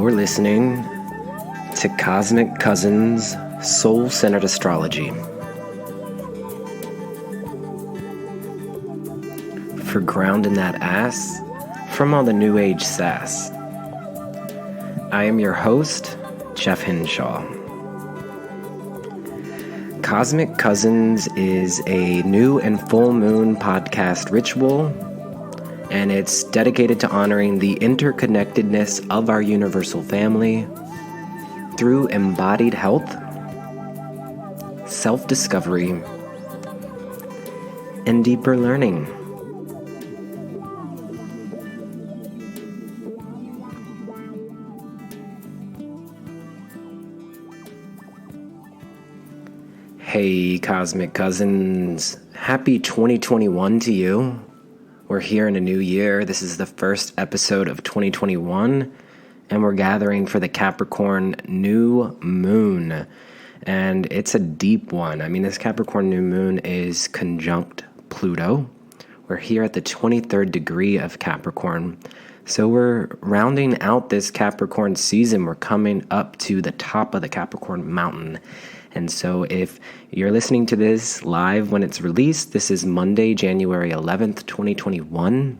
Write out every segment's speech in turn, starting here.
You're listening to Cosmic Cousins Soul-Centered Astrology. For grounding that ass from all the New Age sass. I am your host, Jeff Hinshaw. Cosmic Cousins is a new and full moon podcast ritual, and it's dedicated to honoring the interconnectedness of our universal family through embodied health, self-discovery, and deeper learning. Hey, Cosmic Cousins. Happy 2021 to you. We're here in a new year. This is the first episode of 2021, and we're gathering for the Capricorn New Moon. And it's a deep one. I mean, this Capricorn New Moon is conjunct Pluto. We're here at the 23rd degree of Capricorn. So we're rounding out this Capricorn season. We're coming up to the top of the Capricorn mountain. And so if you're listening to this live when it's released, this is Monday, January 11th, 2021.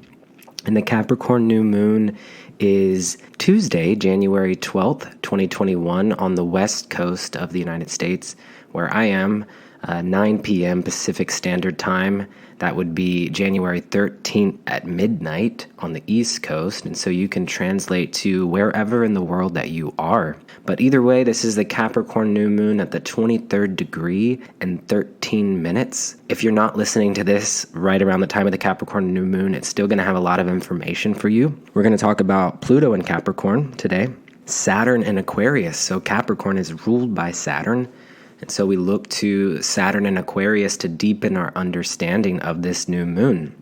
And the Capricorn New Moon is Tuesday, January 12th, 2021 on the west coast of the United States, where I am, 9 p.m. Pacific Standard Time. That would be January 13th at midnight on the East Coast, and so you can translate to wherever in the world that you are. But either way, this is the Capricorn New Moon at the 23rd degree and 13 minutes. If you're not listening to this right around the time of the Capricorn New Moon, it's still going to have a lot of information for you. We're going to talk about Pluto in Capricorn today, Saturn in Aquarius. So Capricorn is ruled by Saturn. And so we look to Saturn and Aquarius to deepen our understanding of this new moon.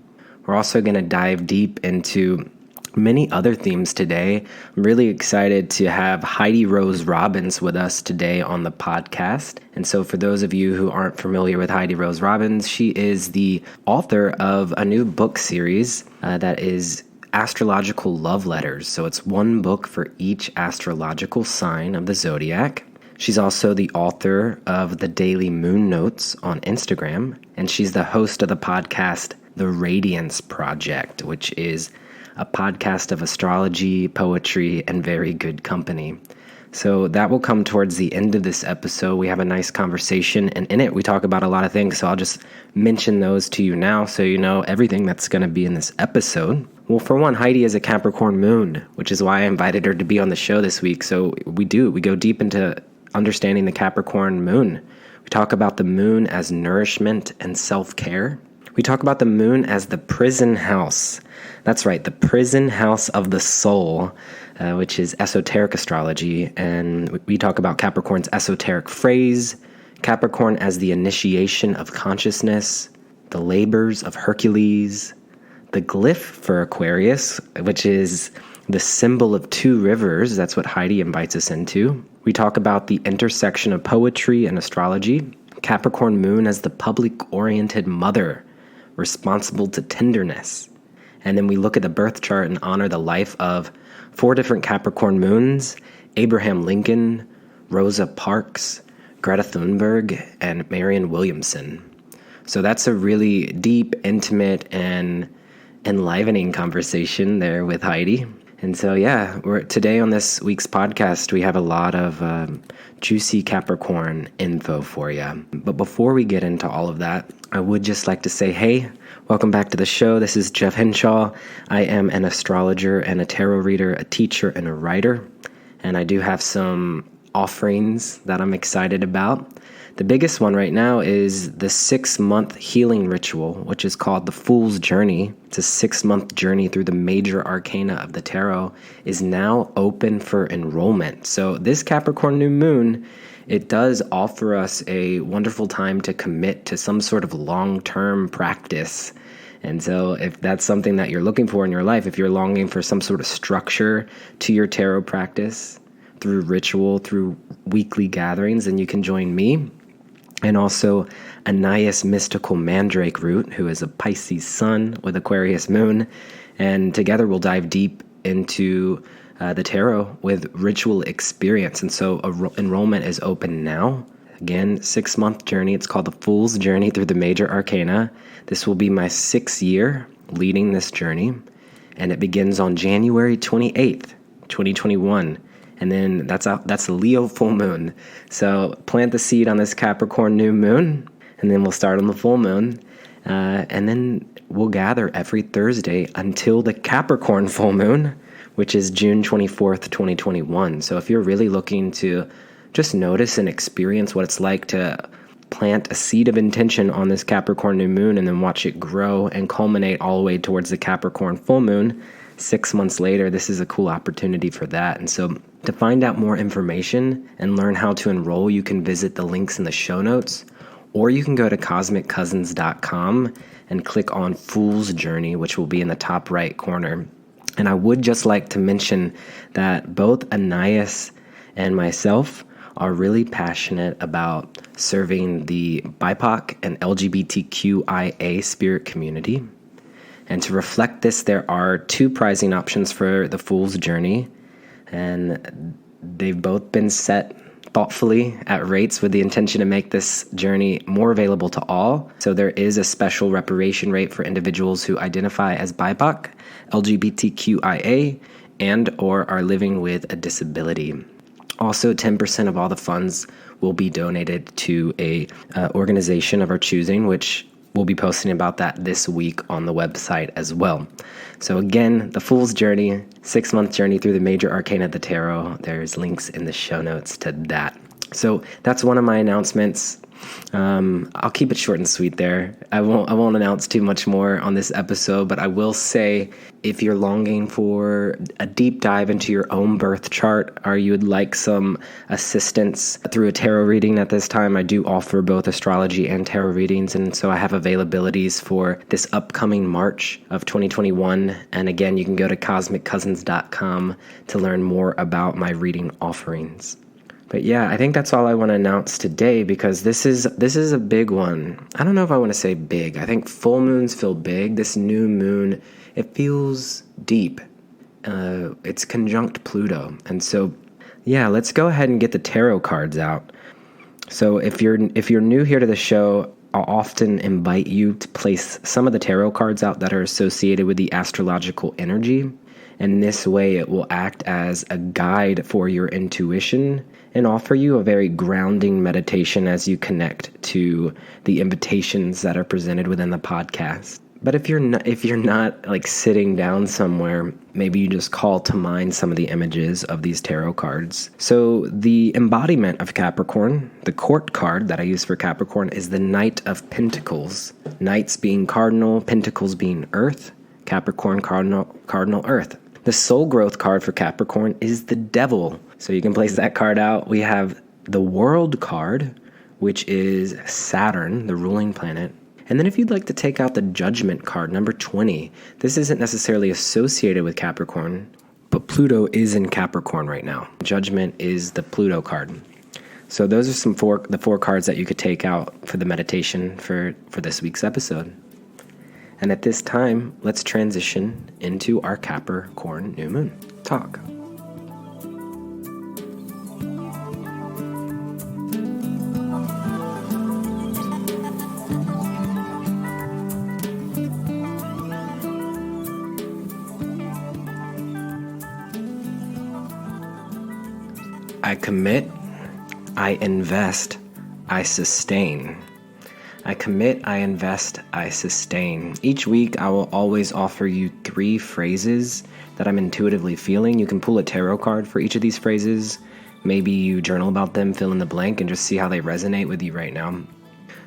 We're also going to dive deep into many other themes today. I'm really excited to have Heidi Rose Robbins with us today on the podcast. And so for those of you who aren't familiar with Heidi Rose Robbins, she is the author of a new book series that is Astrological Love Letters. So it's one book for each astrological sign of the zodiac. She's also the author of the Daily Moon Notes on Instagram, and she's the host of the podcast, The Radiance Project, which is a podcast of astrology, poetry, and very good company. So that will come towards the end of this episode. We have a nice conversation, and in it we talk about a lot of things, so I'll just mention those to you now so you know everything that's going to be in this episode. Well, for one, Heidi is a Capricorn Moon, which is why I invited her to be on the show this week. So we go deep into understanding the Capricorn Moon. We talk about the moon as nourishment and self-care. We talk about the moon as the prison house. That's right, the prison house of the soul, which is esoteric astrology. And we talk about Capricorn's esoteric phrase, Capricorn as the initiation of consciousness, the labors of Hercules, the glyph for Aquarius, which is the symbol of two rivers. That's what Heidi invites us into. We talk about the intersection of poetry and astrology, Capricorn Moon as the public-oriented mother, responsible to tenderness. And then we look at the birth chart and honor the life of 4 different Capricorn Moons, Abraham Lincoln, Rosa Parks, Greta Thunberg, and Marion Williamson. So that's a really deep, intimate, and enlivening conversation there with Heidi. And so, today on this week's podcast, we have a lot of juicy Capricorn info for you. But before we get into all of that, I would just like to say, hey, welcome back to the show. This is Jeff Hinshaw. I am an astrologer and a tarot reader, a teacher, and a writer. And I do have some offerings that I'm excited about. The biggest one right now is the 6-month healing ritual, which is called the Fool's Journey. It's a 6-month journey through the Major Arcana of the tarot, is now open for enrollment. So this Capricorn New Moon, it does offer us a wonderful time to commit to some sort of long-term practice. And so if that's something that you're looking for in your life, if you're longing for some sort of structure to your tarot practice through ritual, through weekly gatherings, then you can join me. And also Anais Mystical Mandrake Root, who is a Pisces sun with Aquarius moon. And together we'll dive deep into the tarot with ritual experience. And so enrollment is open now. Again, 6-month journey. It's called the Fool's Journey through the Major Arcana. This will be my 6th year leading this journey. And it begins on January 28th, 2021. And then that's the Leo full moon. So plant the seed on this Capricorn new moon, and then we'll start on the full moon. And then we'll gather every Thursday until the Capricorn full moon, which is June 24th, 2021. So if you're really looking to just notice and experience what it's like to plant a seed of intention on this Capricorn new moon and then watch it grow and culminate all the way towards the Capricorn full moon 6 months later, this is a cool opportunity for that. And so to find out more information and learn how to enroll, you can visit the links in the show notes, or you can go to cosmiccousins.com and click on Fool's Journey, which will be in the top right corner. And I would just like to mention that both Anais and myself are really passionate about serving the BIPOC and LGBTQIA spirit community. And to reflect this, there are 2 pricing options for the Fool's Journey, and they've both been set thoughtfully at rates with the intention to make this journey more available to all. So there is a special reparation rate for individuals who identify as BIPOC, LGBTQIA, and or are living with a disability. Also, 10% of all the funds will be donated to a organization of our choosing, which we'll be posting about that this week on the website as well. So again, the Fool's Journey, 6-month journey through the Major Arcana of the Tarot. There's links in the show notes to that. So that's one of my announcements. I'll keep it short and sweet there. I won't announce too much more on this episode, but I will say, if you're longing for a deep dive into your own birth chart, or you would like some assistance through a tarot reading at this time, I do offer both astrology and tarot readings, and so I have availabilities for this upcoming March of 2021. And again, you can go to cosmiccousins.com to learn more about my reading offerings. But yeah, I think that's all I want to announce today, because this is a big one. I don't know if I want to say big. I think full moons feel big. This new moon, it feels deep. It's conjunct Pluto. And so, yeah, let's go ahead and get the tarot cards out. So if you're new here to the show, I'll often invite you to place some of the tarot cards out that are associated with the astrological energy. And this way it will act as a guide for your intuition and offer you a very grounding meditation as you connect to the invitations that are presented within the podcast. But if you're not like sitting down somewhere, maybe you just call to mind some of the images of these tarot cards. So the embodiment of Capricorn, the court card that I use for Capricorn, is the Knight of Pentacles. Knights being cardinal, Pentacles being earth, Capricorn cardinal earth. The soul growth card for Capricorn is the Devil. So you can place that card out. We have the World card, which is Saturn, the ruling planet. And then if you'd like to take out the Judgment card, number 20, this isn't necessarily associated with Capricorn, but Pluto is in Capricorn right now. Judgment is the Pluto card. So those are the four cards that you could take out for the meditation for this week's episode. And at this time, let's transition into our Capricorn New Moon talk. I commit, I invest, I sustain. I commit, I invest, I sustain. Each week, I will always offer you 3 phrases that I'm intuitively feeling. You can pull a tarot card for each of these phrases. Maybe you journal about them, fill in the blank, and just see how they resonate with you right now.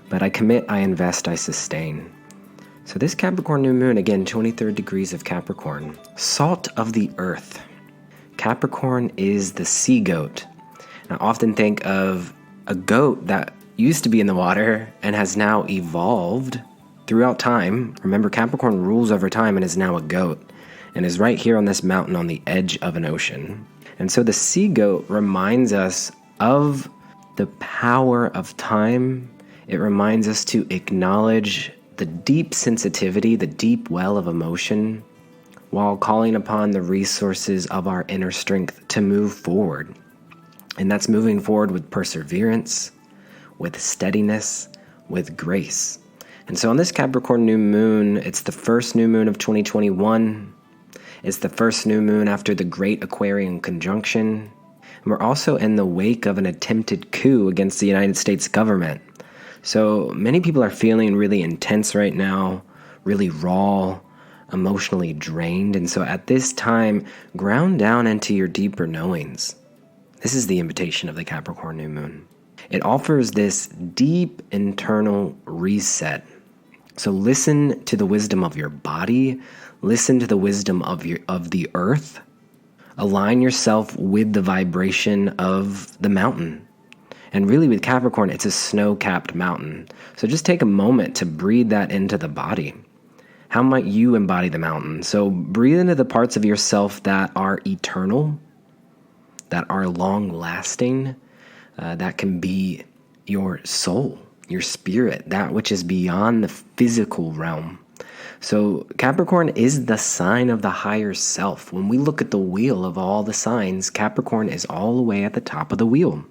But I commit, I invest, I sustain. So this Capricorn New Moon, again, 23rd degrees of Capricorn. Salt of the earth. Capricorn is the sea-goat. I often think of a goat that used to be in the water and has now evolved throughout time. Remember, Capricorn rules over time and is now a goat and is right here on this mountain on the edge of an ocean. And so the sea goat reminds us of the power of time. It reminds us to acknowledge the deep sensitivity, the deep well of emotion while calling upon the resources of our inner strength to move forward. And that's moving forward with perseverance, with steadiness, with grace. And so on this Capricorn new moon, it's the first new moon of 2021. It's the first new moon after the Great Aquarian conjunction. And we're also in the wake of an attempted coup against the United States government. So many people are feeling really intense right now, really raw, emotionally drained. And so at this time, ground down into your deeper knowings. This is the invitation of the Capricorn new moon. It offers this deep internal reset. So listen to the wisdom of your body, listen to the wisdom of the earth. Align yourself with the vibration of the mountain. And really with Capricorn, it's a snow-capped mountain. So just take a moment to breathe that into the body. How might you embody the mountain? So breathe into the parts of yourself that are eternal, that are long-lasting, that can be your soul, your spirit, that which is beyond the physical realm. So Capricorn is the sign of the higher self. When we look at the wheel of all the signs, Capricorn is all the way at the top of the wheel.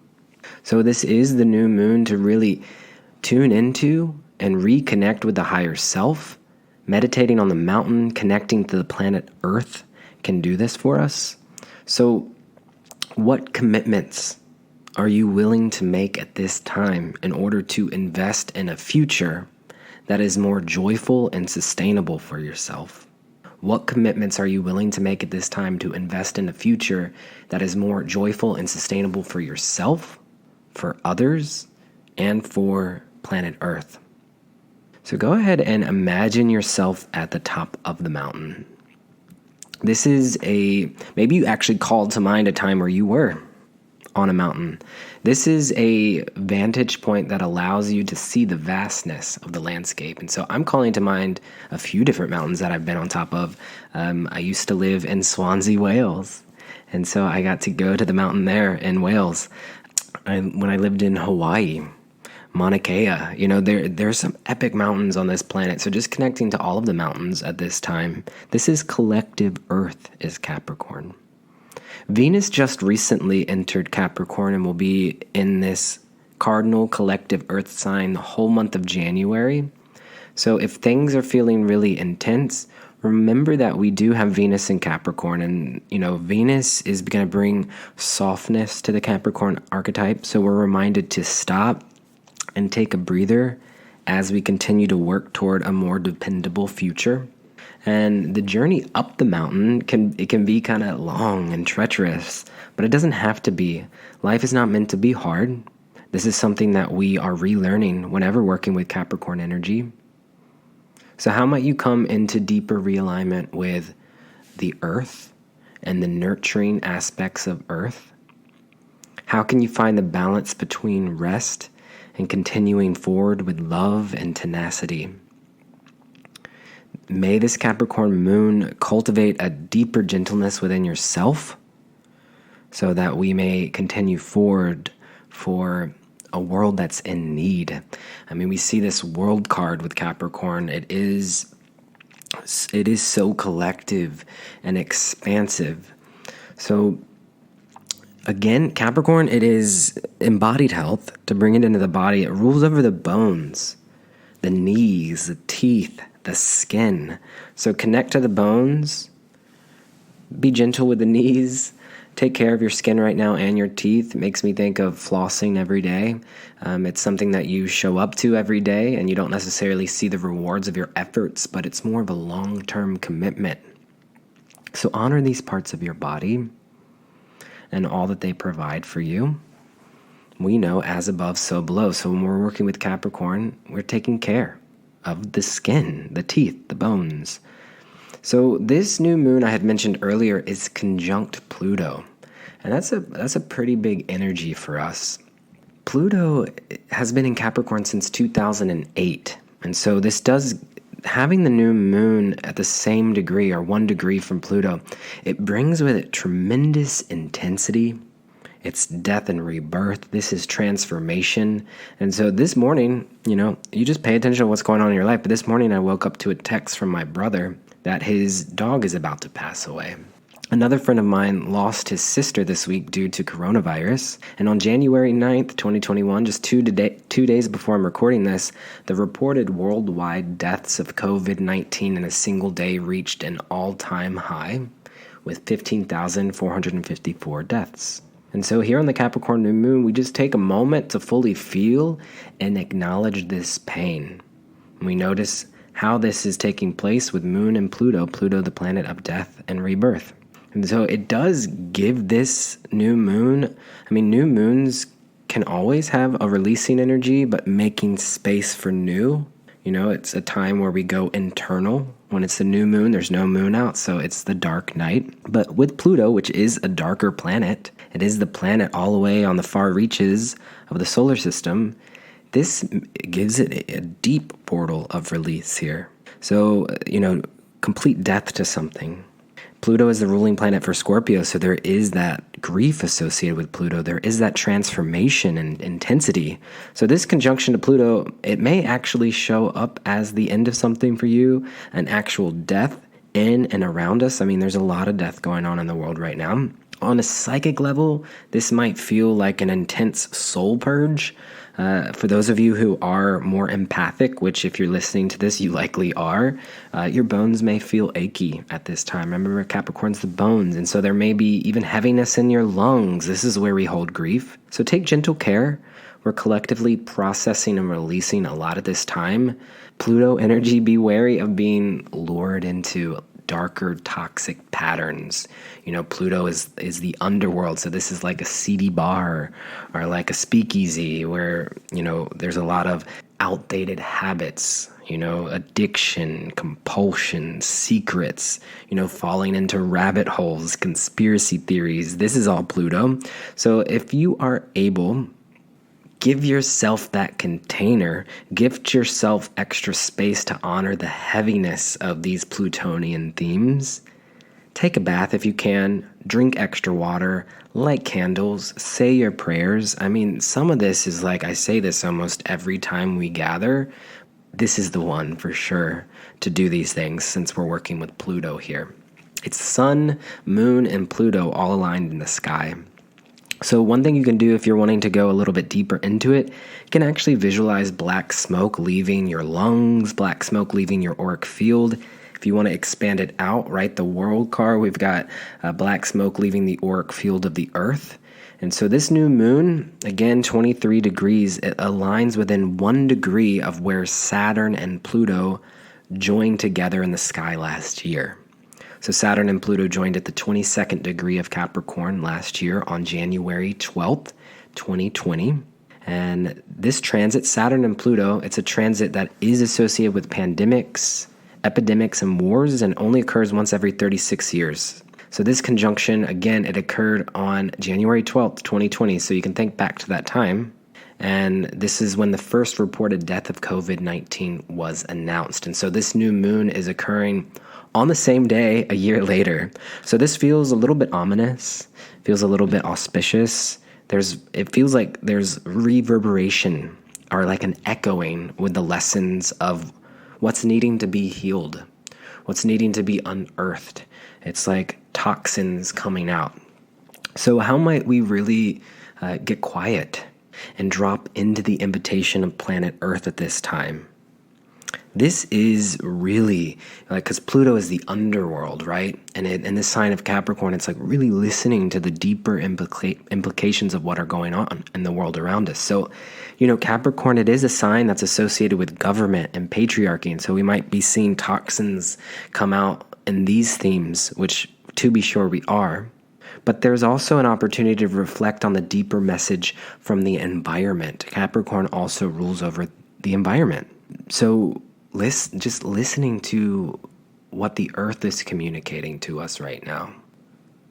So this is the new moon to really tune into and reconnect with the higher self. Meditating on the mountain, connecting to the planet Earth can do this for us. So what commitments are you willing to make at this time in order to invest in a future that is more joyful and sustainable for yourself? What commitments are you willing to make at this time to invest in a future that is more joyful and sustainable for yourself, for others, and for planet Earth? So go ahead and imagine yourself at the top of the mountain. This is maybe you actually called to mind a time where you were on a mountain. This is a vantage point that allows you to see the vastness of the landscape. And so I'm calling to mind a few different mountains that I've been on top of. I used to live in Swansea, Wales. And so I got to go to the mountain there in Wales. When I lived in Hawaii, Mauna Kea, there's some epic mountains on this planet. So just connecting to all of the mountains at this time. This is collective Earth is Capricorn. Venus just recently entered Capricorn and will be in this cardinal collective Earth sign the whole month of January. So if things are feeling really intense, remember that we do have Venus in Capricorn, and Venus is going to bring softness to the Capricorn archetype. So we're reminded to stop and take a breather as we continue to work toward a more dependable future. And the journey up the mountain can be kind of long and treacherous, but it doesn't have to be. Life is not meant to be hard. This is something that we are relearning whenever working with Capricorn energy. So how might you come into deeper realignment with the earth and the nurturing aspects of earth? How can you find the balance between rest and continuing forward with love and tenacity? May this Capricorn moon cultivate a deeper gentleness within yourself so that we may continue forward for a world that's in need. I mean, we see this world card with Capricorn. It is so collective and expansive. So again, Capricorn, it is embodied health. To bring it into the body, it rules over the bones, the knees, the teeth, the skin. So connect to the bones, be gentle with the knees, take care of your skin right now and your teeth. It makes me think of flossing every day. It's something that you show up to every day, and you don't necessarily see the rewards of your efforts, but it's more of a long-term commitment. So honor these parts of your body and all that they provide for you. We know as above, so below. So when we're working with Capricorn, we're taking care of the skin, the teeth, the bones. So this new moon I had mentioned earlier is conjunct Pluto. And that's a pretty big energy for us. Pluto has been in Capricorn since 2008. And so having the new moon at the same degree or 1 degree from Pluto, it brings with it tremendous intensity. It's death and rebirth. This is transformation. And so this morning, you just pay attention to what's going on in your life. But this morning I woke up to a text from my brother that his dog is about to pass away. Another friend of mine lost his sister this week due to coronavirus. And on January 9th, 2021, just 2 days before I'm recording this, the reported worldwide deaths of COVID-19 in a single day reached an all-time high with 15,454 deaths. And so here on the Capricorn New Moon, we just take a moment to fully feel and acknowledge this pain. We notice how this is taking place with Moon and Pluto, the planet of death and rebirth. And so it does give this new moon, new moons can always have a releasing energy, but making space for new. It's a time where we go internal. When it's the new moon, there's no moon out, so it's the dark night. But with Pluto, which is a darker planet, it is the planet all the way on the far reaches of the solar system, this gives it a deep portal of release here. So, complete death to something. Pluto is the ruling planet for Scorpio, so there is that grief associated with Pluto. There is that transformation and intensity. So this conjunction to Pluto, it may actually show up as the end of something for you, an actual death in and around us. There's a lot of death going on in the world right now. On a psychic level, this might feel like an intense soul purge. For those of you who are more empathic, which if you're listening to this, you likely are, your bones may feel achy at this time. Remember, Capricorn's the bones, and so there may be even heaviness in your lungs. This is where we hold grief. So take gentle care. We're collectively processing and releasing a lot at this time. Pluto energy, be wary of being lured into darker, toxic patterns. Pluto is the underworld, so this is like a seedy bar or like a speakeasy where, there's a lot of outdated habits, addiction, compulsion, secrets, falling into rabbit holes, conspiracy theories. This is all Pluto. So if you are able, give yourself that container, gift yourself extra space to honor the heaviness of these Plutonian themes. Take a bath if you can, drink extra water, light candles, say your prayers. Some of this is like, I say this almost every time we gather. This is the one for sure to do these things since we're working with Pluto here. It's Sun, Moon, and Pluto all aligned in the sky. So one thing you can do if you're wanting to go a little bit deeper into it, you can actually visualize black smoke leaving your lungs, black smoke leaving your auric field. If you want to expand it out, right, the world card, we've got black smoke leaving the auric field of the earth. And so this new moon, again, 23 degrees, it aligns within 1 degree of where Saturn and Pluto joined together in the sky last year. So Saturn and Pluto joined at the 22nd degree of Capricorn last year on January 12th, 2020. And this transit, Saturn and Pluto, it's a transit that is associated with pandemics, epidemics, and wars, and only occurs once every 36 years. So this conjunction, again, it occurred on January 12th, 2020. So you can think back to that time. And this is when the first reported death of COVID-19 was announced. And so this new moon is occurring on the same day a year later. So this feels a little bit ominous, feels a little bit auspicious. It feels like there's reverberation or like an echoing with the lessons of what's needing to be healed, what's needing to be unearthed. It's like toxins coming out. So how might we really get quiet and drop into the invitation of planet Earth at this time? This is really, because Pluto is the underworld, right? And in this sign of Capricorn, it's like really listening to the deeper implications of what are going on in the world around us. So, Capricorn, it is a sign that's associated with government and patriarchy. And so we might be seeing toxins come out in these themes, which to be sure we are. But there's also an opportunity to reflect on the deeper message from the environment. Capricorn also rules over the environment. So just listening to what the earth is communicating to us right now.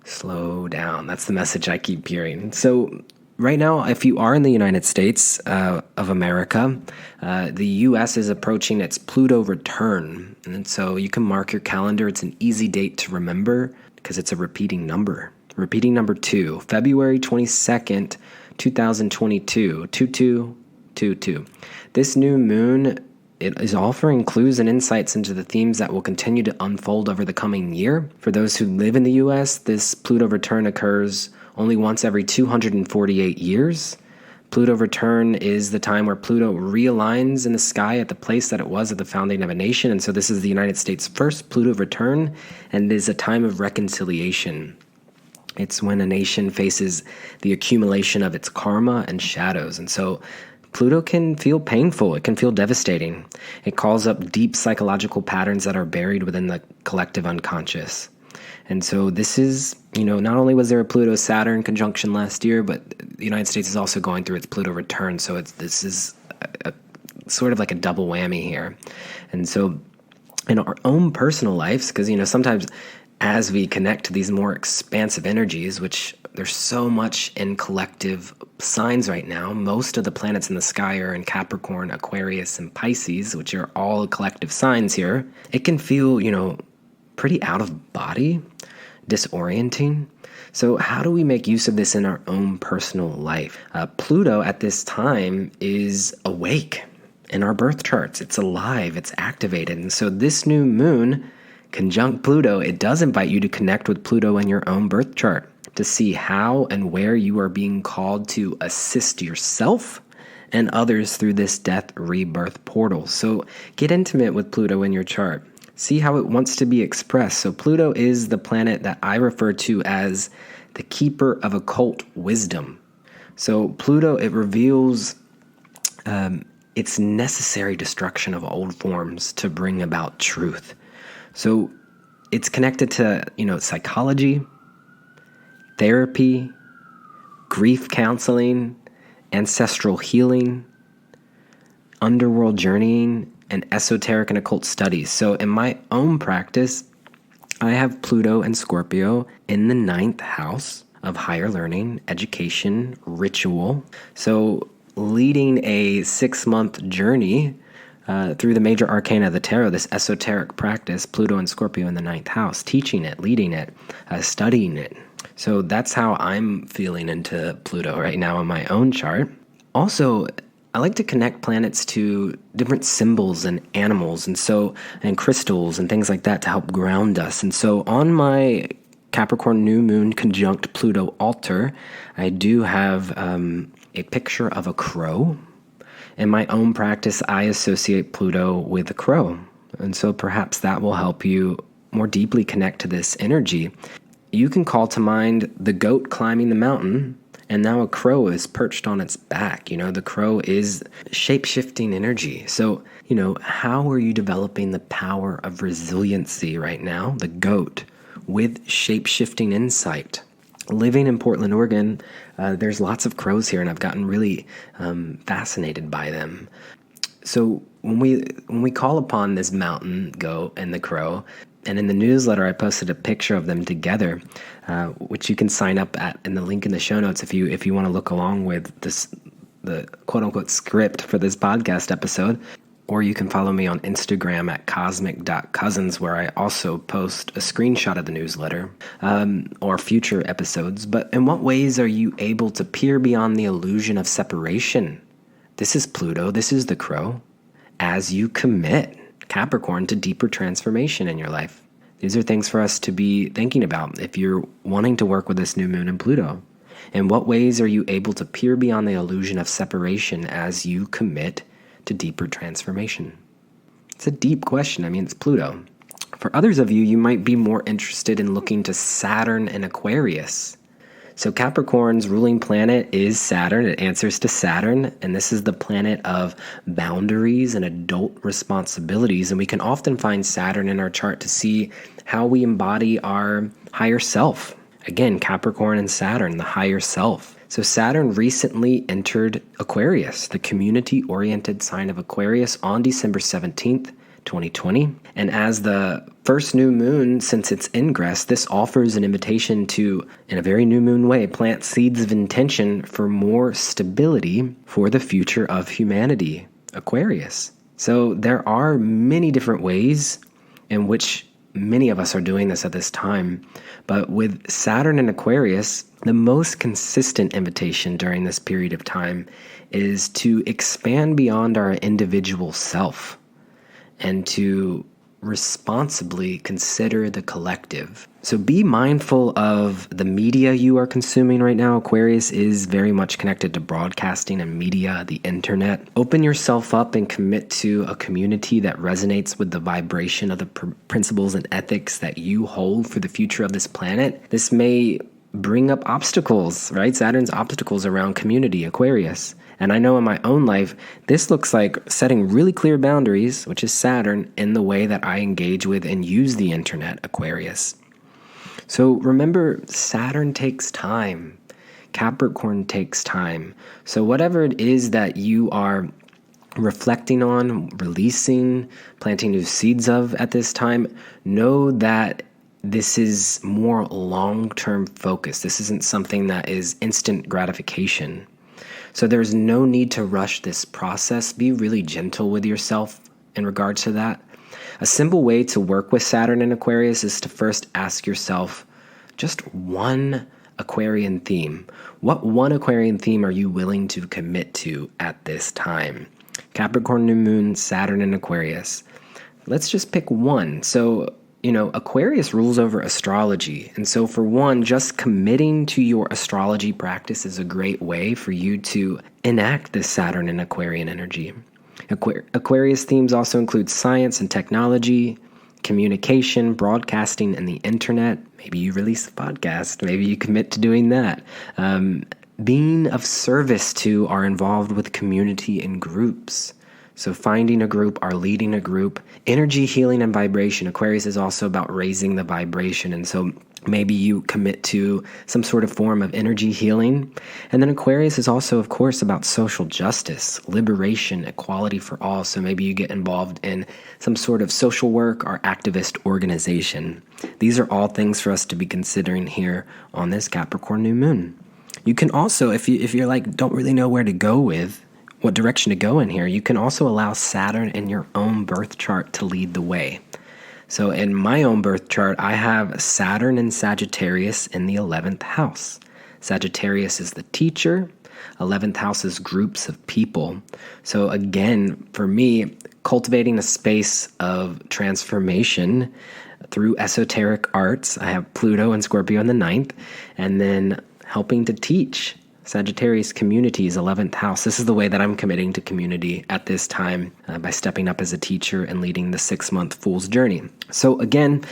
Slow down. That's the message I keep hearing. So right now, if you are in the United States of America, the U.S. is approaching its Pluto Return. And so you can mark your calendar. It's an easy date to remember because it's a repeating number. Repeating number 2, February 22nd, 2022, 2222. This new moon it is offering clues and insights into the themes that will continue to unfold over the coming year. For those who live in the US, this Pluto return occurs only once every 248 years. Pluto return is the time where Pluto realigns in the sky at the place that it was at the founding of a nation. And so this is the United States' first Pluto return, and it is a time of reconciliation. It's when a nation faces the accumulation of its karma and shadows. And so Pluto can feel painful. It can feel devastating. It calls up deep psychological patterns that are buried within the collective unconscious. And so this is, not only was there a Pluto-Saturn conjunction last year, but the United States is also going through its Pluto return. So this is a sort of like a double whammy here. And so in our own personal lives, because, sometimes as we connect to these more expansive energies, which there's so much in collective signs right now. Most of the planets in the sky are in Capricorn, Aquarius, and Pisces, which are all collective signs here. It can feel, pretty out of body, disorienting. So how do we make use of this in our own personal life? Pluto at this time is awake in our birth charts. It's alive, it's activated. And so this new moon conjunct Pluto, it does invite you to connect with Pluto in your own birth chart to see how and where you are being called to assist yourself and others through this death rebirth portal. So get intimate with Pluto in your chart. See how it wants to be expressed. So Pluto is the planet that I refer to as the keeper of occult wisdom. So Pluto, it reveals its necessary destruction of old forms to bring about truth. So it's connected to, psychology, therapy, grief counseling, ancestral healing, underworld journeying, and esoteric and occult studies. So in my own practice, I have Pluto and Scorpio in the 9th house of higher learning, education, ritual. So leading a 6-month journey through the Major Arcana of the Tarot, this esoteric practice, Pluto and Scorpio in the 9th house, teaching it, leading it, studying it. So that's how I'm feeling into Pluto right now in my own chart. Also, I like to connect planets to different symbols and animals and crystals and things like that to help ground us. And so on my Capricorn New Moon conjunct Pluto altar, I do have a picture of a crow. In my own practice, I associate Pluto with a crow. And so perhaps that will help you more deeply connect to this energy. You can call to mind the goat climbing the mountain, and now a crow is perched on its back. The crow is shape-shifting energy. So, how are you developing the power of resiliency right now? The goat with shape-shifting insight. Living in Portland, Oregon, there's lots of crows here, and I've gotten really fascinated by them. So when we call upon this mountain goat and the crow, and in the newsletter, I posted a picture of them together, which you can sign up at in the link in the show notes if you want to look along with the quote-unquote script for this podcast episode. Or you can follow me on Instagram at cosmic.cousins, where I also post a screenshot of the newsletter or future episodes. But in what ways are you able to peer beyond the illusion of separation? This is Pluto, this is the crow, as you commit, Capricorn, to deeper transformation in your life. These are things for us to be thinking about if you're wanting to work with this new moon and Pluto. In what ways are you able to peer beyond the illusion of separation as you commit to deeper transformation? It's a deep question. It's Pluto. For others of you, you might be more interested in looking to Saturn and Aquarius. So Capricorn's ruling planet is Saturn. It answers to Saturn, and this is the planet of boundaries and adult responsibilities. And we can often find Saturn in our chart to see how we embody our higher self. Again, Capricorn and Saturn, the higher self. So Saturn recently entered Aquarius, the community-oriented sign of Aquarius, on December 17th, 2020. And as the first new moon since its ingress, this offers an invitation to, in a very new moon way, plant seeds of intention for more stability for the future of humanity, Aquarius. So there are many different ways in which many of us are doing this at this time. But with Saturn and Aquarius, the most consistent invitation during this period of time is to expand beyond our individual self. and to responsibly consider the collective. So be mindful of the media you are consuming right now. Aquarius is very much connected to broadcasting and media, the internet. Open yourself up and commit to a community that resonates with the vibration of the principles and ethics that you hold for the future of this planet. This may bring up obstacles, right? Saturn's obstacles around community, Aquarius. And I know in my own life, this looks like setting really clear boundaries, which is Saturn, in the way that I engage with and use the internet, Aquarius. So remember, Saturn takes time. Capricorn takes time. So whatever it is that you are reflecting on, releasing, planting new seeds of at this time, know that this is more long-term focus. This isn't something that is instant gratification. So there's no need to rush this process. Be really gentle with yourself in regards to that. A simple way to work with Saturn in Aquarius is to first ask yourself just one Aquarian theme. What one Aquarian theme are you willing to commit to at this time? Capricorn New Moon, Saturn in Aquarius. Let's just pick one. So, Aquarius rules over astrology. And so for one, just committing to your astrology practice is a great way for you to enact this Saturn and Aquarian energy. Aquarius themes also include science and technology, communication, broadcasting, and the internet. Maybe you release a podcast. Maybe you commit to doing that. Being of service to or involved with community and groups. So finding a group or leading a group. Energy, healing, and vibration. Aquarius is also about raising the vibration. And so maybe you commit to some sort of form of energy healing. And then Aquarius is also, of course, about social justice, liberation, equality for all. So maybe you get involved in some sort of social work or activist organization. These are all things for us to be considering here on this Capricorn New Moon. You can also, if you're like, don't really know where to go with, what direction to go in here, you can also allow Saturn in your own birth chart to lead the way. So in my own birth chart, I have Saturn and Sagittarius in the 11th house. Sagittarius is the teacher. 11th house is groups of people. So again, for me, cultivating a space of transformation through esoteric arts. I have Pluto and Scorpio in the 9th, and then helping to teach Sagittarius communities, 11th house. This is the way that I'm committing to community at this time by stepping up as a teacher and leading the 6-month Fool's Journey. So again,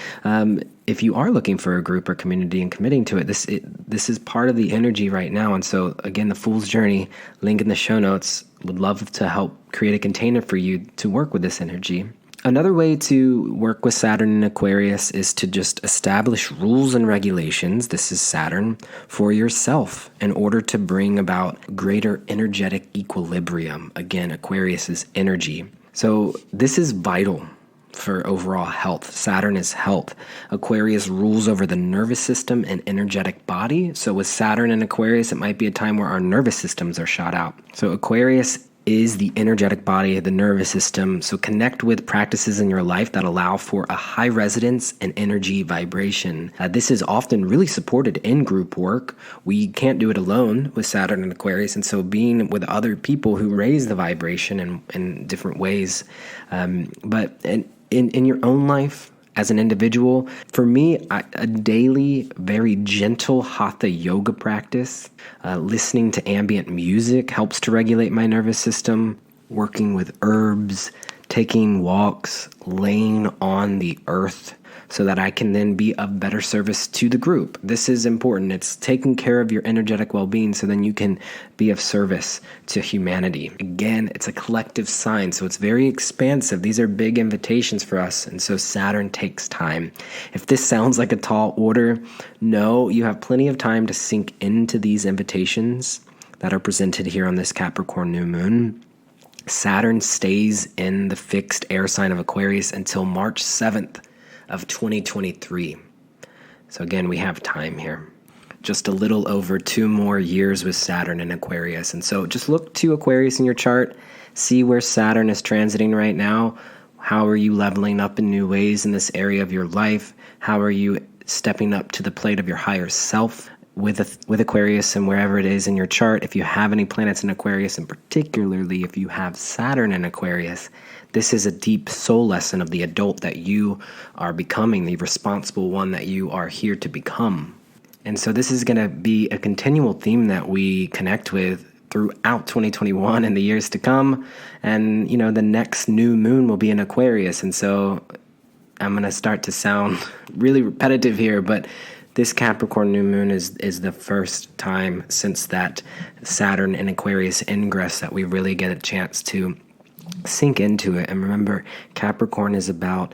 if you are looking for a group or community and committing to it, this is part of the energy right now. And so again, the Fool's Journey, link in the show notes, would love to help create a container for you to work with this energy. Another way to work with Saturn in Aquarius is to just establish rules and regulations, this is Saturn, for yourself in order to bring about greater energetic equilibrium. Again, Aquarius is energy. So this is vital for overall health. Saturn is health. Aquarius rules over the nervous system and energetic body. So with Saturn and Aquarius, it might be a time where our nervous systems are shot out. So Aquarius is the energetic body, the nervous system. So connect with practices in your life that allow for a high resonance and energy vibration. This is often really supported in group work. We can't do it alone with Saturn and Aquarius. And so being with other people who raise the vibration in different ways. But in your own life, as an individual, for me, a daily, very gentle hatha yoga practice, listening to ambient music helps to regulate my nervous system, working with herbs, taking walks, laying on the earth so that I can then be of better service to the group. This is important. It's taking care of your energetic well-being so then you can be of service to humanity. Again, it's a collective sign, so it's very expansive. These are big invitations for us, and so Saturn takes time. If this sounds like a tall order, no, you have plenty of time to sink into these invitations that are presented here on this Capricorn New Moon. Saturn stays in the fixed air sign of Aquarius until March 7th. Of 2023. So again, we have time here. Just a little over 2 more years with Saturn in Aquarius. And so just look to Aquarius in your chart, see where Saturn is transiting right now. How are you leveling up in new ways in this area of your life? How are you stepping up to the plate of your higher self? with Aquarius and wherever it is in your chart, if you have any planets in Aquarius, and particularly if you have Saturn in Aquarius, this is a deep soul lesson of the adult that you are becoming, the responsible one that you are here to become. And so this is going to be a continual theme that we connect with throughout 2021 and the years to come. And, the next new moon will be in Aquarius. And so I'm going to start to sound really repetitive here, but this Capricorn New Moon is the first time since that Saturn in Aquarius ingress that we really get a chance to sink into it. And remember, Capricorn is about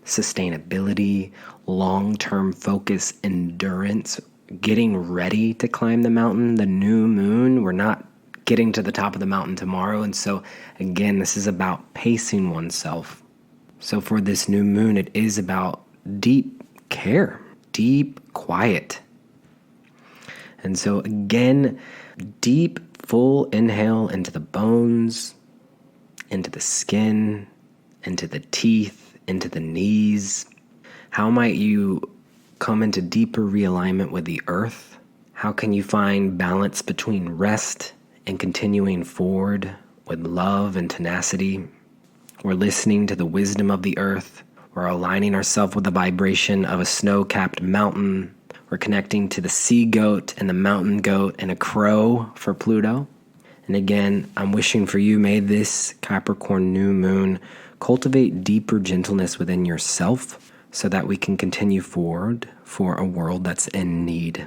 sustainability, long-term focus, endurance, getting ready to climb the mountain. The new moon, we're not getting to the top of the mountain tomorrow. And so, again, this is about pacing oneself. So for this new moon, it is about deep care, deep quiet. And so, again, deep, full inhale into the bones, into the skin, into the teeth, into the knees. How might you come into deeper realignment with the earth? How can you find balance between rest and continuing forward with love and tenacity? We're listening to the wisdom of the earth. We're aligning ourselves with the vibration of a snow-capped mountain. We're connecting to the sea-goat and the mountain goat and a crow for Pluto. And again, I'm wishing for you, may this Capricorn New Moon cultivate deeper gentleness within yourself so that we can continue forward for a world that's in need.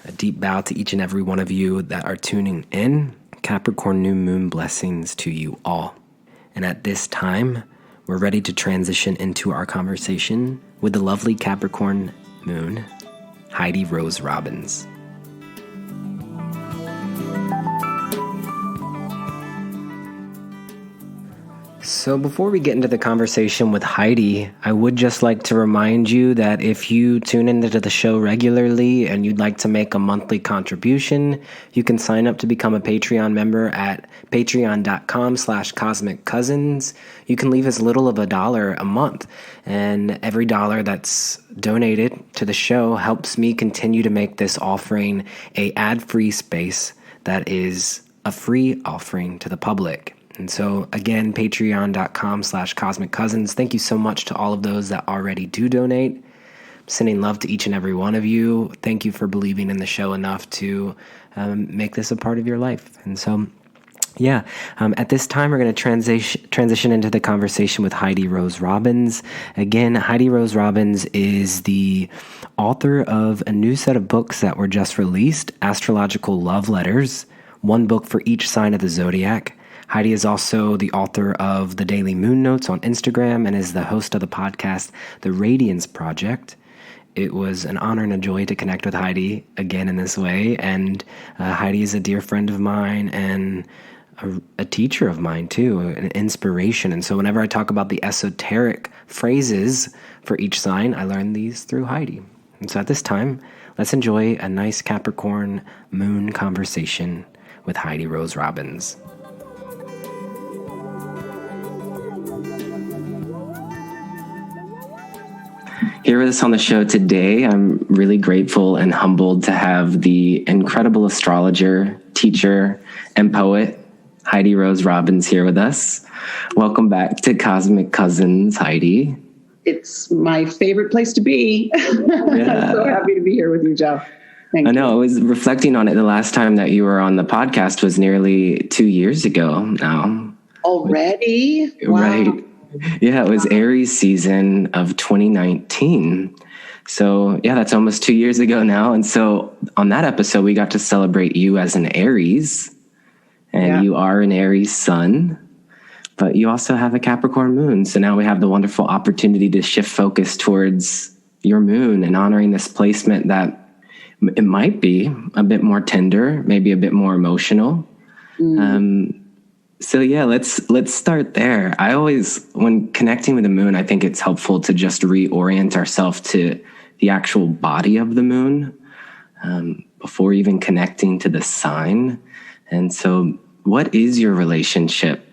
A deep bow to each and every one of you that are tuning in. Capricorn New Moon blessings to you all. And at this time, we're ready to transition into our conversation with the lovely Capricorn Moon, Heidi Rose Robbins. So before we get into the conversation with Heidi, I would just like to remind you that if you tune into the show regularly and you'd like to make a monthly contribution, you can sign up to become a Patreon member at patreon.com/cosmiccousins. You can leave as little of $1 a month, and every dollar that's donated to the show helps me continue to make this offering a ad-free space that is a free offering to the public. And so, again, patreon.com/cosmiccousins. Thank you so much to all of those that already do donate. Sending love to each and every one of you. Thank you for believing in the show enough to make this a part of your life. And so, at this time, we're going to transition into the conversation with Heidi Rose Robbins. Again, Heidi Rose Robbins is the author of a new set of books that were just released, Astrological Love Letters, one book for each sign of the zodiac. Heidi is also the author of the Daily Moon Notes on Instagram and is the host of the podcast, The Radiance Project. It was an honor and a joy to connect with Heidi again in this way. And Heidi is a dear friend of mine and a teacher of mine too, an inspiration. And so whenever I talk about the esoteric phrases for each sign, I learn these through Heidi. And so at this time, let's enjoy a nice Capricorn Moon conversation with Heidi Rose Robbins. Here with us on the show today, I'm really grateful and humbled to have the incredible astrologer, teacher, and poet, Heidi Rose Robbins, here with us. Welcome back to Cosmic Cousins, Heidi. It's my favorite place to be. I'm so happy to be here with you, Jeff. Thank you. I know, I was reflecting on it. The last time that you were on the podcast was nearly 2 years ago now. Already? Wow. Right. Yeah, it was Aries season of 2019. So that's almost 2 years ago now. And so on that episode, we got to celebrate you as an Aries, and you are an Aries sun, but you also have a Capricorn moon. So now we have the wonderful opportunity to shift focus towards your moon and honoring this placement that it might be a bit more tender, maybe a bit more emotional. So let's start there. I always, when connecting with the moon, I think it's helpful to just reorient ourselves to the actual body of the moon before even connecting to the sign. And so what is your relationship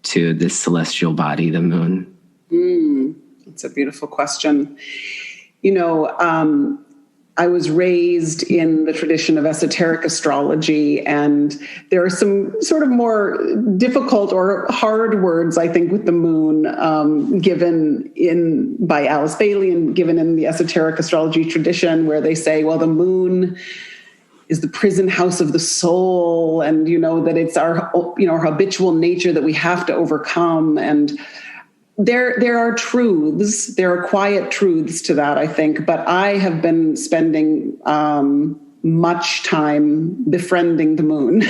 to this celestial body, the moon? It's a beautiful question. I was raised in the tradition of esoteric astrology, and there are some sort of more difficult or hard words, I think, with the moon given by Alice Bailey and given in the esoteric astrology tradition, where they say, well, the moon is the prison house of the soul, and, that it's our habitual nature that we have to overcome. And there are truths, there are quiet truths to that, I think, but I have been spending much time befriending the moon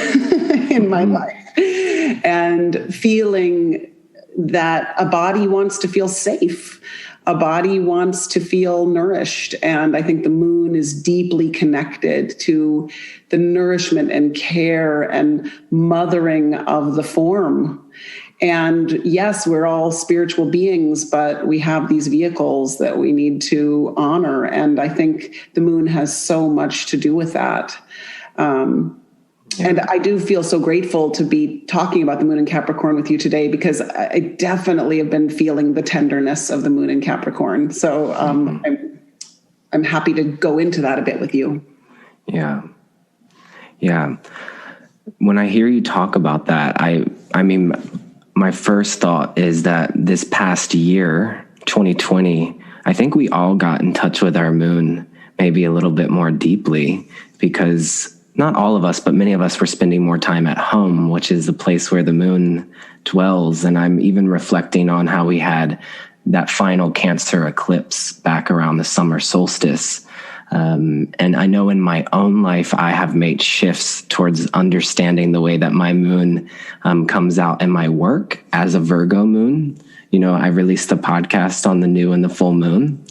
in my life and feeling that a body wants to feel safe. A body wants to feel nourished. And I think the moon is deeply connected to the nourishment and care and mothering of the form. And yes, we're all spiritual beings, but we have these vehicles that we need to honor. And I think the moon has so much to do with that. And I do feel so grateful to be talking about the moon in Capricorn with you today, because I definitely have been feeling the tenderness of the moon in Capricorn. So I'm happy to go into that a bit with you. Yeah. Yeah. When I hear you talk about that, I mean, my first thought is that this past year, 2020, I think we all got in touch with our moon maybe a little bit more deeply, because not all of us, but many of us were spending more time at home, which is the place where the moon dwells. And I'm even reflecting on how we had that final Cancer eclipse back around the summer solstice. And I know in my own life, I have made shifts towards understanding the way that my moon comes out in my work as a Virgo moon. I released a podcast on the new and the full moon.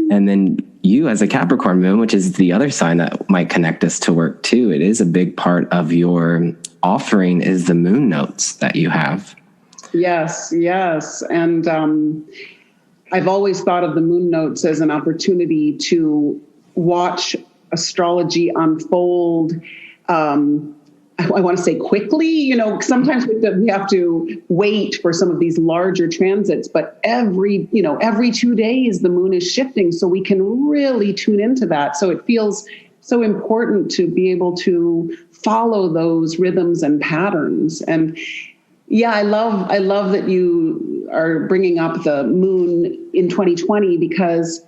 And then you as a Capricorn moon, which is the other sign that might connect us to work too. It is a big part of your offering is the moon notes that you have. Yes. And I've always thought of the moon notes as an opportunity to watch astrology unfold. I want to say quickly, sometimes we have to wait for some of these larger transits, but every 2 days the moon is shifting, so we can really tune into that. So it feels so important to be able to follow those rhythms and patterns. And yeah, I love that you are bringing up the moon in 2020, because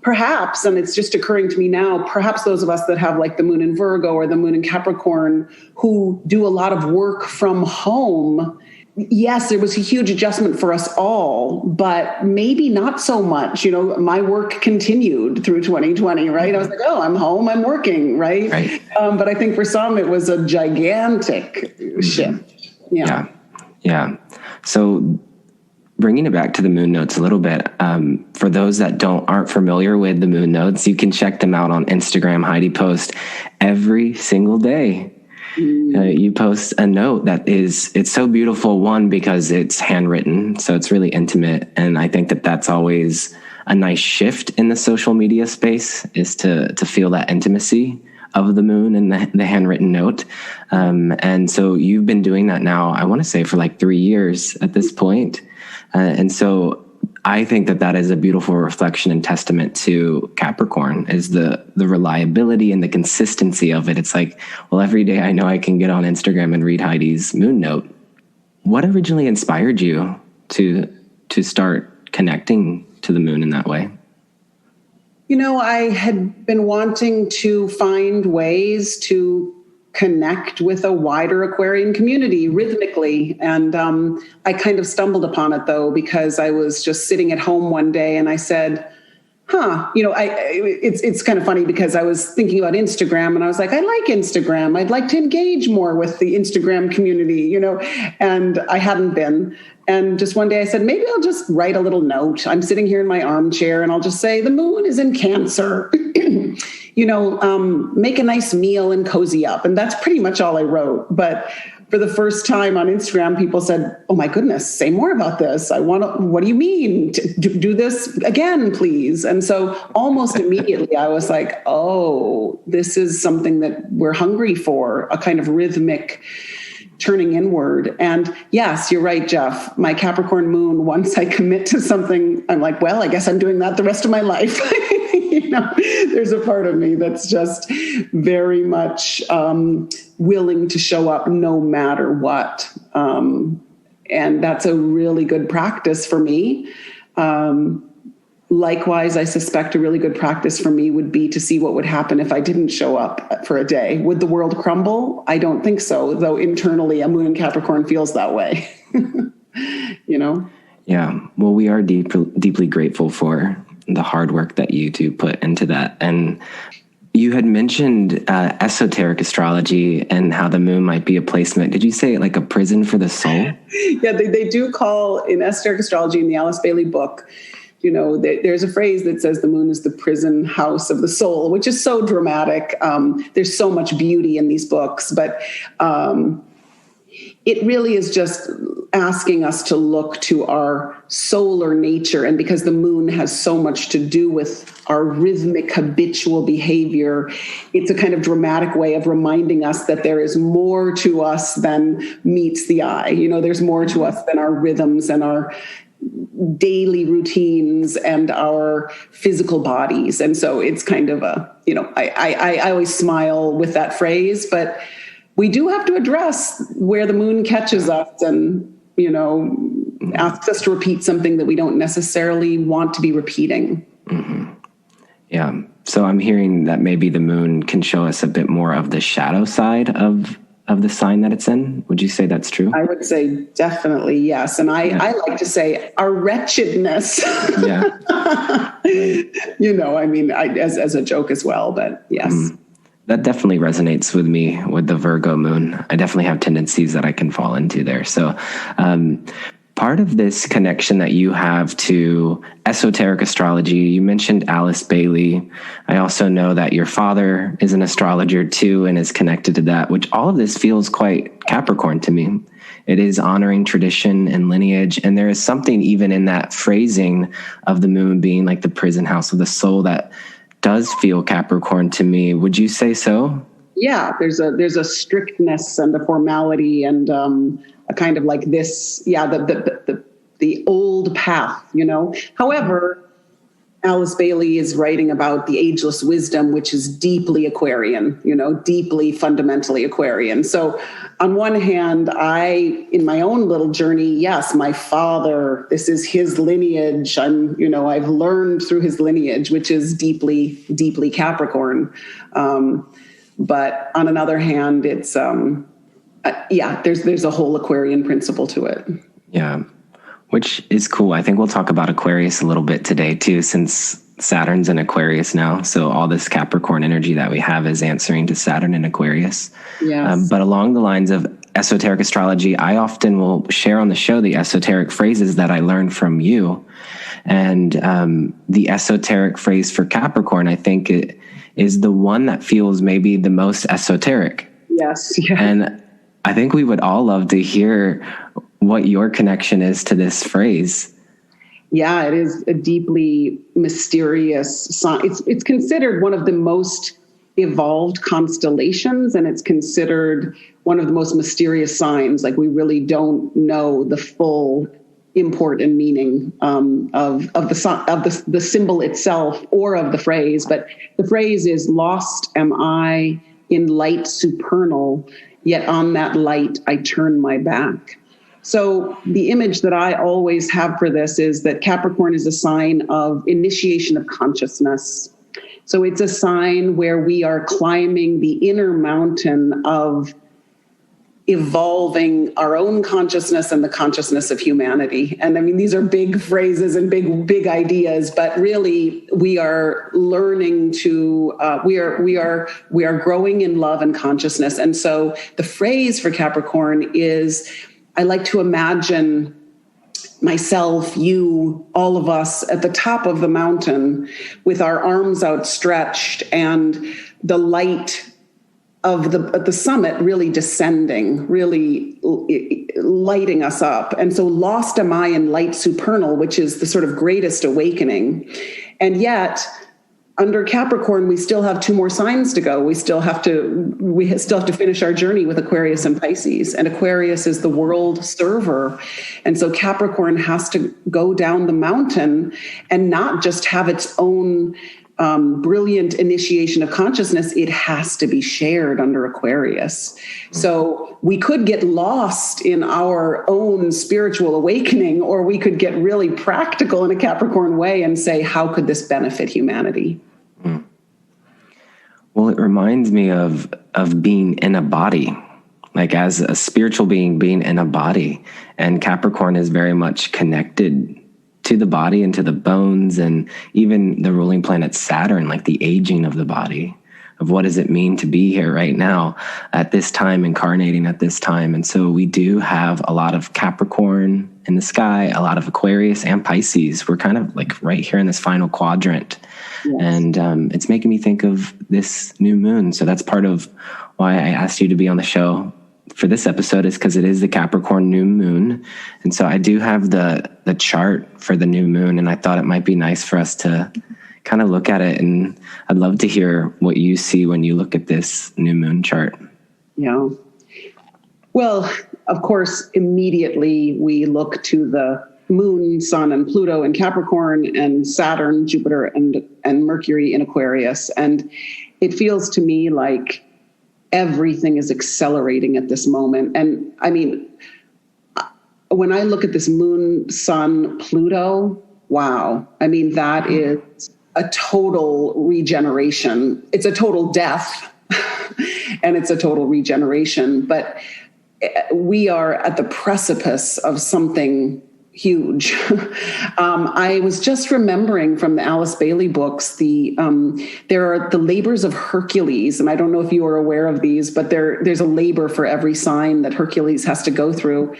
perhaps, and it's just occurring to me now, perhaps those of us that have like the moon in Virgo or the moon in Capricorn who do a lot of work from home, yes, there was a huge adjustment for us all, but maybe not so much. My work continued through 2020, right? I was like, oh, I'm home, I'm working, right? But I think for some it was a gigantic shift. Yeah. So bringing it back to the moon notes a little bit, for those that aren't familiar with the moon notes, you can check them out on Instagram. Heidi posts every single day. You post a note it's so beautiful. One, because it's handwritten, so it's really intimate. And I think that that's always a nice shift in the social media space, is to feel that intimacy of the moon and the handwritten note. And so you've been doing that now, I want to say for like 3 years at this point. And so I think that is a beautiful reflection and testament to Capricorn, is the reliability and the consistency of it. It's like, well, every day I know I can get on Instagram and read Heidi's moon note. What originally inspired you to start connecting to the moon in that way? I had been wanting to find ways to connect with a wider Aquarian community rhythmically. And I kind of stumbled upon it, though, because I was just sitting at home one day and I said, it's kind of funny, because I was thinking about Instagram and I was like, I like Instagram. I'd like to engage more with the Instagram community, and I hadn't been. And just one day I said, maybe I'll just write a little note. I'm sitting here in my armchair and I'll just say, the moon is in Cancer, make a nice meal and cozy up. And that's pretty much all I wrote. But for the first time on Instagram, people said, oh my goodness, say more about this. What do you mean? Do this again, please. And so almost immediately I was like, oh, this is something that we're hungry for, a kind of rhythmic turning inward. And yes, you're right, Jeff. My Capricorn moon, once I commit to something, I'm like, well, I guess I'm doing that the rest of my life. There's a part of me that's just very much willing to show up no matter what. And that's a really good practice for me. Likewise, I suspect a really good practice for me would be to see what would happen if I didn't show up for a day. Would the world crumble? I don't think so, though internally a moon in Capricorn feels that way. Yeah. Well, we are deeply grateful for the hard work that you two put into that. And you had mentioned esoteric astrology and how the moon might be a placement. Did you say like a prison for the soul? Yeah, they do call in esoteric astrology in the Alice Bailey book, there's a phrase that says the moon is the prison house of the soul, which is so dramatic. There's so much beauty in these books, but it really is just asking us to look to our solar nature. And because the moon has so much to do with our rhythmic habitual behavior, it's a kind of dramatic way of reminding us that there is more to us than meets the eye. There's more to us than our rhythms and our daily routines and our physical bodies. And so it's kind of I always smile with that phrase, but we do have to address where the moon catches us and, asks us to repeat something that we don't necessarily want to be repeating. Mm-hmm. Yeah. So I'm hearing that maybe the moon can show us a bit more of the shadow side of the sign that it's in. Would you say that's true? I would say definitely yes. And I like to say our wretchedness, Yeah. Right. as a joke as well, but yes. That definitely resonates with me with the Virgo moon. I definitely have tendencies that I can fall into there. So part of this connection that you have to esoteric astrology, you mentioned Alice Bailey. I also know that your father is an astrologer too and is connected to that, which all of this feels quite Capricorn to me. It is honoring tradition and lineage. And there is something even in that phrasing of the moon being like the prison house of the soul that does feel Capricorn to me. Would you say so? Yeah, there's a strictness and a formality and a kind of like this, the old path, However, Alice Bailey is writing about the ageless wisdom, which is deeply Aquarian, deeply fundamentally Aquarian. So on one hand, in my own little journey, yes, my father, this is his lineage. I've learned through his lineage, which is deeply, deeply Capricorn. But on another hand, it's, there's a whole Aquarian principle to it. Yeah. Which is cool. I think we'll talk about Aquarius a little bit today too, since Saturn's in Aquarius now. So all this Capricorn energy that we have is answering to Saturn in Aquarius. Yes. But along the lines of esoteric astrology, I often will share on the show the esoteric phrases that I learned from you. And the esoteric phrase for Capricorn, I think it is the one that feels maybe the most esoteric. Yes. Yeah. And I think we would all love to hear what your connection is to this phrase. Yeah, it is a deeply mysterious sign. It's considered one of the most evolved constellations, and it's considered one of the most mysterious signs. Like, we really don't know the full import and meaning of the symbol itself or of the phrase. But the phrase is, "Lost am I in light supernal, yet on that light I turn my back." So the image that I always have for this is that Capricorn is a sign of initiation of consciousness. So it's a sign where we are climbing the inner mountain of evolving our own consciousness and the consciousness of humanity. And I mean, these are big phrases and big ideas, but really we are learning to, we are growing in love and consciousness. And so the phrase for Capricorn is, I like to imagine myself, you, all of us at the top of the mountain with our arms outstretched and the light of the summit really descending, really lighting us up. And so lost am I in light supernal, which is the sort of greatest awakening. And yet under Capricorn, we still have 2 more signs to go. We still have to finish our journey with Aquarius and Pisces. And Aquarius is the world server. And so Capricorn has to go down the mountain and not just have its own brilliant initiation of consciousness, it has to be shared under Aquarius. So we could get lost in our own spiritual awakening, or we could get really practical in a Capricorn way and say, how could this benefit humanity? Well, it reminds me of being in a body, like as a spiritual being being in a body. And Capricorn is very much connected to the body and to the bones, and even the ruling planet Saturn, like the aging of the body, of what does it mean to be here right now at this time, incarnating at this time. And so we do have a lot of Capricorn in the sky, a lot of Aquarius and Pisces. We're kind of like right here in this final quadrant. Yes. And it's making me think of this new moon. So that's part of why I asked you to be on the show for this episode, is because it is the Capricorn New Moon. And so I do have the chart for the new moon, and I thought it might be nice for us to kind of look at it. And I'd love to hear what you see when you look at this new moon chart. Yeah. Well, of course, immediately we look to the moon, sun, and Pluto in Capricorn, and Saturn, Jupiter, and Mercury in Aquarius. And it feels to me like everything is accelerating at this moment. And I mean, when I look at this moon, sun, Pluto, wow. I mean, that is a total regeneration. It's a total death and it's a total regeneration. But we are at the precipice of something huge. I was just remembering from the Alice Bailey books, there are the labors of Hercules. And I don't know if you are aware of these, but there's a labor for every sign that Hercules has to go through.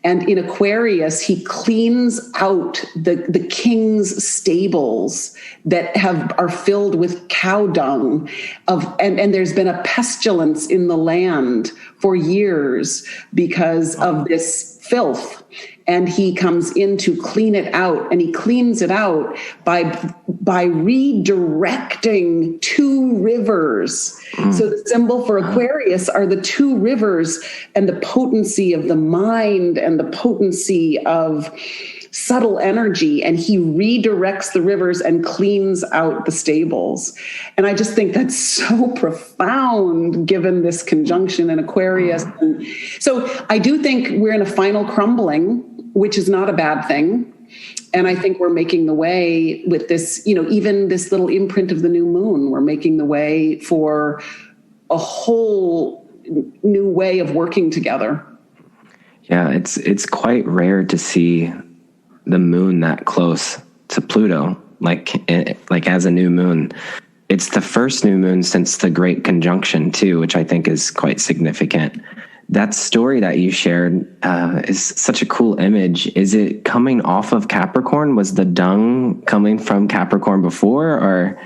And in Aquarius, he cleans out the king's stables that are filled with cow dung and there's been a pestilence in the land for years because of this filth. And he comes in to clean it out, and he cleans it out by redirecting two rivers. So the symbol for Aquarius are the two rivers, and the potency of the mind and the potency of subtle energy, and he redirects the rivers and cleans out the stables. And I just think that's so profound given this conjunction in Aquarius. And so I do think we're in a final crumbling, which is not a bad thing. And I think we're making the way with this, even this little imprint of the new moon, we're making the way for a whole new way of working together. Yeah, it's quite rare to see the moon that close to Pluto, like as a new moon. It's the first new moon since the Great Conjunction too, which I think is quite significant. That story that you shared is such a cool image. Is it coming off of Capricorn? Was the dung coming from Capricorn before, or?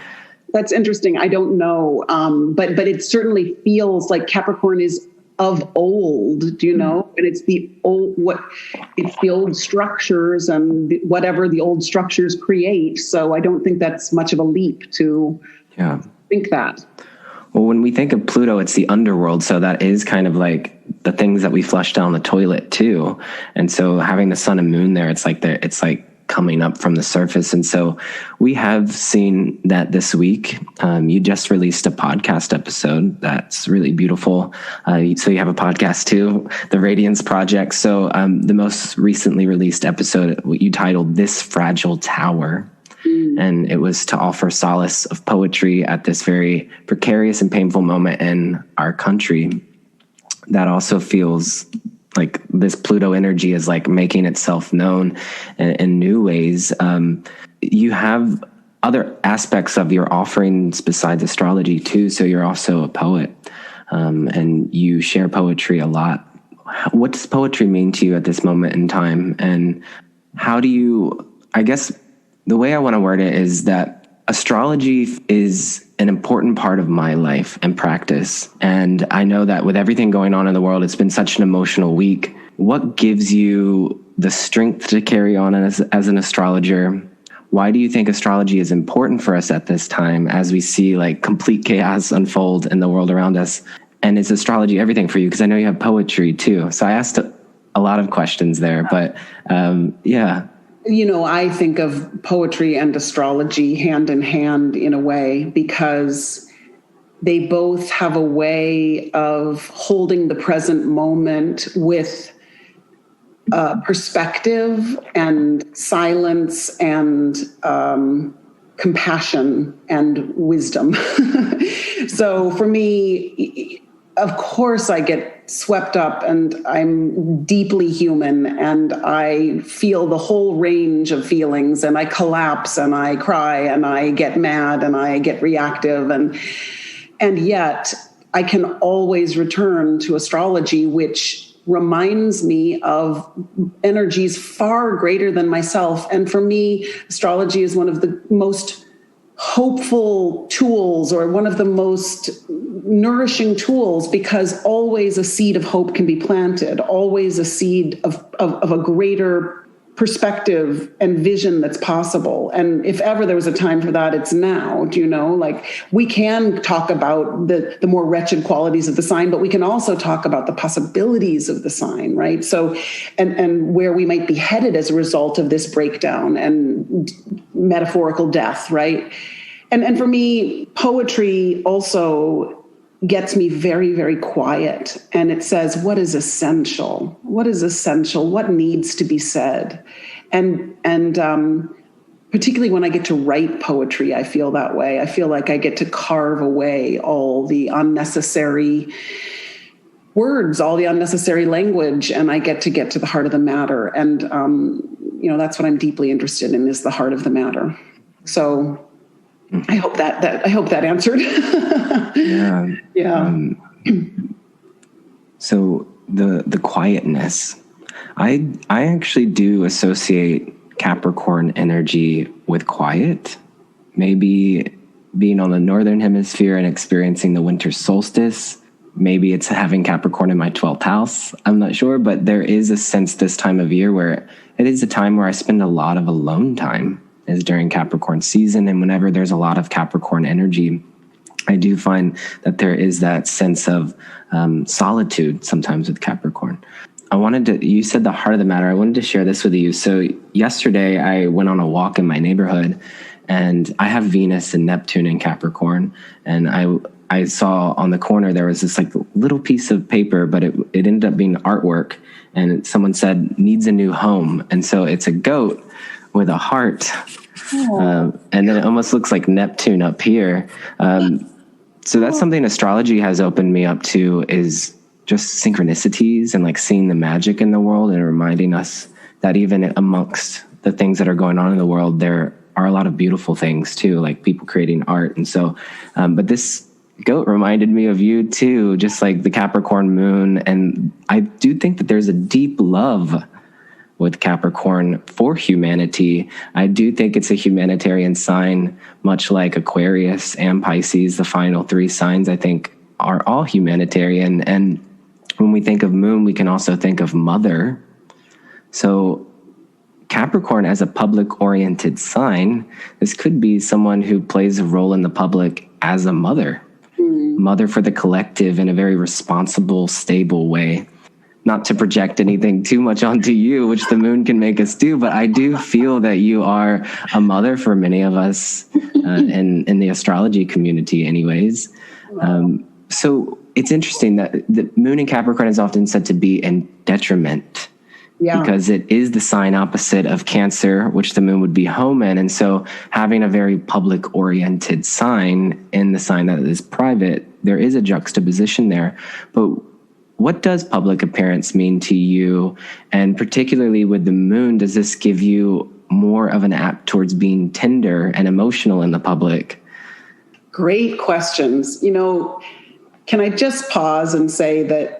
That's interesting. I don't know. But it certainly feels like Capricorn is of old, do you know? And it's the old structures and whatever the old structures create. So I don't think that's much of a leap to think that. Well, when we think of Pluto, it's the underworld. So that is kind of like the things that we flush down the toilet too. And so having the sun and moon there, it's like coming up from the surface. And so we have seen that this week. You just released a podcast episode that's really beautiful. So you have a podcast too, the Radiance Project. So the most recently released episode, what you titled This Fragile Tower. And it was to offer solace of poetry at this very precarious and painful moment in our country. That also feels like this Pluto energy is like making itself known in new ways. You have other aspects of your offerings besides astrology too. So you're also a poet, and you share poetry a lot. What does poetry mean to you at this moment in time? And how do you, I guess the way I want to word it is that astrology is an important part of my life and practice. And I know that with everything going on in the world, it's been such an emotional week. What gives you the strength to carry on as an astrologer? Why do you think astrology is important for us at this time as we see like complete chaos unfold in the world around us? And is astrology everything for you? Because I know you have poetry too. So I asked a lot of questions there, but yeah. I think of poetry and astrology hand in hand in a way, because they both have a way of holding the present moment with perspective and silence and compassion and wisdom. So for me, of course, I get swept up, and I'm deeply human, and I feel the whole range of feelings, and I collapse, and I cry, and I get mad, and I get reactive, and yet I can always return to astrology, which reminds me of energies far greater than myself. And for me, astrology is one of the most hopeful tools, or one of the most nourishing tools, because always a seed of hope can be planted, always a seed of a greater perspective and vision that's possible. And if ever there was a time for that, it's now. Like, we can talk about the more wretched qualities of the sign, but we can also talk about the possibilities of the sign, right? So, and where we might be headed as a result of this breakdown and metaphorical death, right? And for me, poetry also gets me very, very quiet. And it says, what is essential? What is essential? What needs to be said? And particularly when I get to write poetry, I feel that way. I feel like I get to carve away all the unnecessary words, all the unnecessary language, and I get to the heart of the matter. And, that's what I'm deeply interested in, is the heart of the matter. So I hope that answered. Yeah. Yeah. So the quietness, I actually do associate Capricorn energy with quiet. Maybe being on the northern hemisphere and experiencing the winter solstice. Maybe it's having Capricorn in my 12th house. I'm not sure, but there is a sense this time of year where it is a time where I spend a lot of alone time, is during Capricorn season. And whenever there's a lot of Capricorn energy, I do find that there is that sense of solitude sometimes with Capricorn. You said the heart of the matter. I wanted to share this with you. So yesterday I went on a walk in my neighborhood, and I have Venus and Neptune in Capricorn. And I saw on the corner, there was this like little piece of paper, but it ended up being artwork. And someone said, needs a new home. And so it's a goat with a heart. And then it almost looks like Neptune up here. So that's something astrology has opened me up to, is just synchronicities and like seeing the magic in the world, and reminding us that even amongst the things that are going on in the world, there are a lot of beautiful things too, like people creating art. And so, but this goat reminded me of you too, just like the Capricorn moon. And I do think that there's a deep love with Capricorn for humanity. I do think it's a humanitarian sign, much like Aquarius and Pisces, the final three signs, I think, are all humanitarian. And when we think of moon, we can also think of mother. So Capricorn as a public-oriented sign, this could be someone who plays a role in the public as a mother. Mother for the collective in a very responsible, stable way. Not to project anything too much onto you, which the moon can make us do, but I do feel that you are a mother for many of us in the astrology community anyways. So it's interesting that the moon in Capricorn is often said to be in detriment. Yeah. Because it is the sign opposite of Cancer, which the moon would be home in. And so having a very public-oriented sign in the sign that is private, there is a juxtaposition there. But what does public appearance mean to you? And particularly with the moon, does this give you more of an apt towards being tender and emotional in the public? Great questions. Can I just pause and say that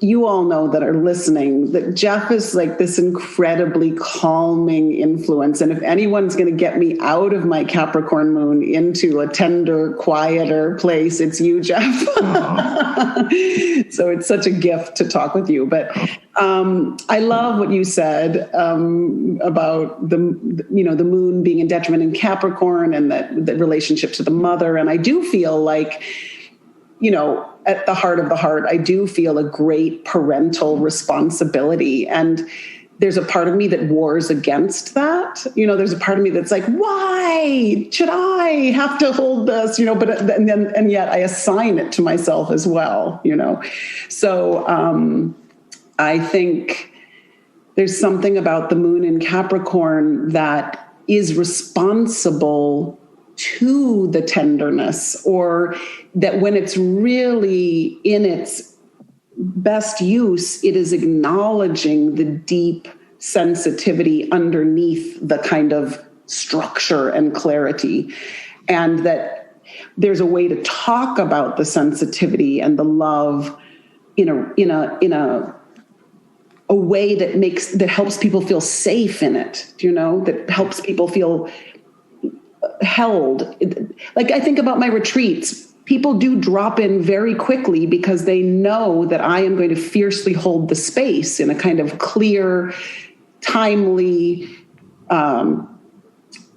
you all know that are listening that Jeff is like this incredibly calming influence. And if anyone's going to get me out of my Capricorn moon into a tender, quieter place, it's you, Jeff. So it's such a gift to talk with you. But I love what you said about the moon being in detriment in Capricorn, and that the relationship to the mother. And I do feel like, at the heart of the heart, I do feel a great parental responsibility. And there's a part of me that wars against that. There's a part of me that's like, why should I have to hold this? And yet I assign it to myself as well, So I think there's something about the moon in Capricorn that is responsible to the tenderness, or that when it's really in its best use, it is acknowledging the deep sensitivity underneath the kind of structure and clarity, and that there's a way to talk about the sensitivity and the love in a way that helps people feel safe in it, that helps people feel held. Like, I think about my retreats. People do drop in very quickly because they know that I am going to fiercely hold the space in a kind of clear, timely,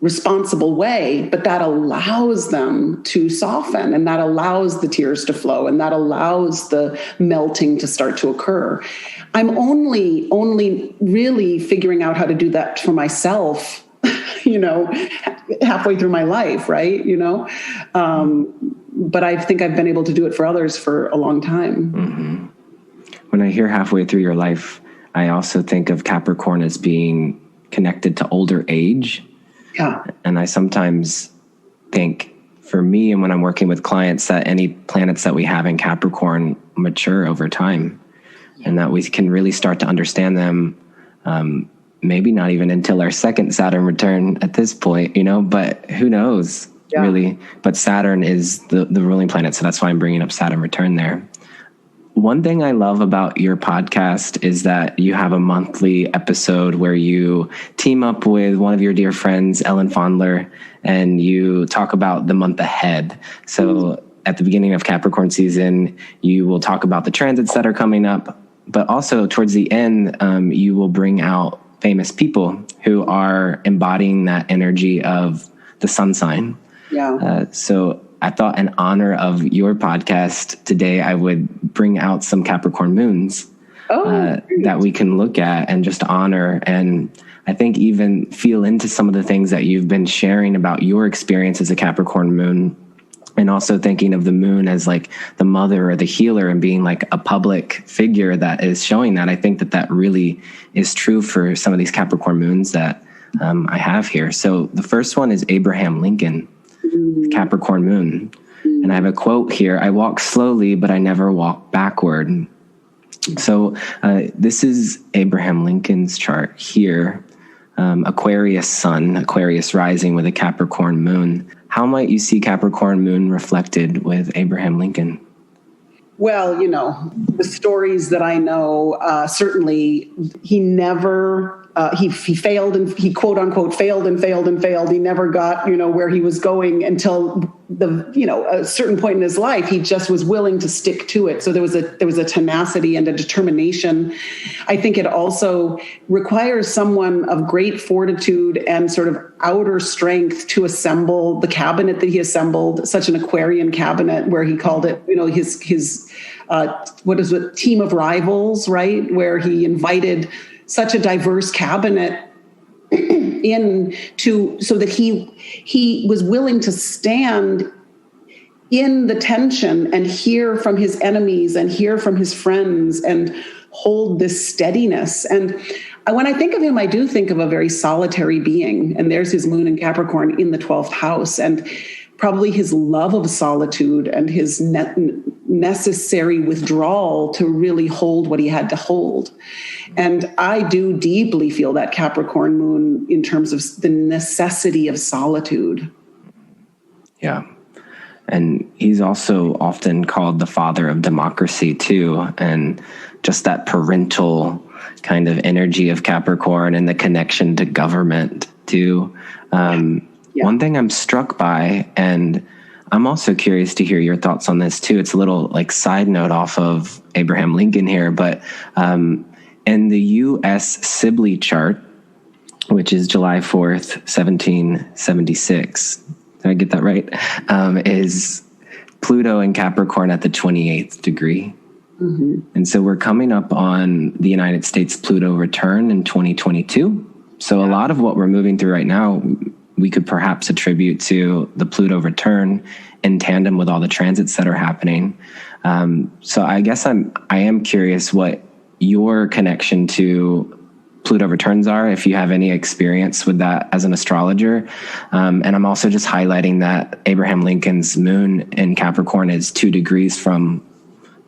responsible way, but that allows them to soften, and that allows the tears to flow, and that allows the melting to start to occur. I'm only really figuring out how to do that for myself, halfway through my life, right? But I think I've been able to do it for others for a long time. Mm-hmm. When I hear halfway through your life, I also think of Capricorn as being connected to older age. Yeah. And I sometimes think, for me, and when I'm working with clients, that any planets that we have in Capricorn mature over time, and that we can really start to understand them, maybe not even until our second Saturn return at this point, but who knows, really. But Saturn is the ruling planet, so that's why I'm bringing up Saturn return there. One thing I love about your podcast is that you have a monthly episode where you team up with one of your dear friends, Ellen Fondler, and you talk about the month ahead. So at the beginning of Capricorn season, you will talk about the transits that are coming up, but also towards the end, you will bring out famous people who are embodying that energy of the sun sign. Yeah. So I thought, in honor of your podcast today, I would bring out some Capricorn moons that we can look at and just honor. And I think even feel into some of the things that you've been sharing about your experience as a Capricorn moon, and also thinking of the moon as like the mother or the healer, and being like a public figure that is showing that. I think that really is true for some of these Capricorn moons that I have here. So the first one is Abraham Lincoln, Capricorn moon. And I have a quote here: "I walk slowly, but I never walk backward." So this is Abraham Lincoln's chart here. Aquarius sun, Aquarius rising with a Capricorn moon. How might you see Capricorn moon reflected with Abraham Lincoln? Well, the stories that I know, certainly he never, he failed, and he quote unquote failed and failed and failed. He never got, where he was going until a certain point in his life. He just was willing to stick to it. So there was a tenacity and a determination. I think it also requires someone of great fortitude and sort of outer strength to assemble the cabinet that he assembled, such an Aquarian cabinet, where he called it, his team of rivals, right? Where he invited such a diverse cabinet so that he was willing to stand in the tension and hear from his enemies and hear from his friends and hold this steadiness. And when I think of him, I do think of a very solitary being. And there's his moon in Capricorn in the 12th house, and probably his love of solitude and his necessary withdrawal to really hold what he had to hold. And I do deeply feel that Capricorn moon in terms of the necessity of solitude. Yeah. And he's also often called the father of democracy too. And just that parental kind of energy of Capricorn and the connection to government too. One thing I'm struck by, and I'm also curious to hear your thoughts on this too. It's a little like side note off of Abraham Lincoln here, but in the U.S. Sibley chart, which is July 4th, 1776, did I get that right? Is Pluto in Capricorn at the 28th degree. And so we're coming up on the United States Pluto return in 2022. So a lot of what we're moving through right now, we could perhaps attribute to the Pluto return in tandem with all the transits that are happening. So I guess I am curious what your connection to Pluto returns are, if you have any experience with that as an astrologer. And I'm also just highlighting that Abraham Lincoln's moon in Capricorn is 2 degrees from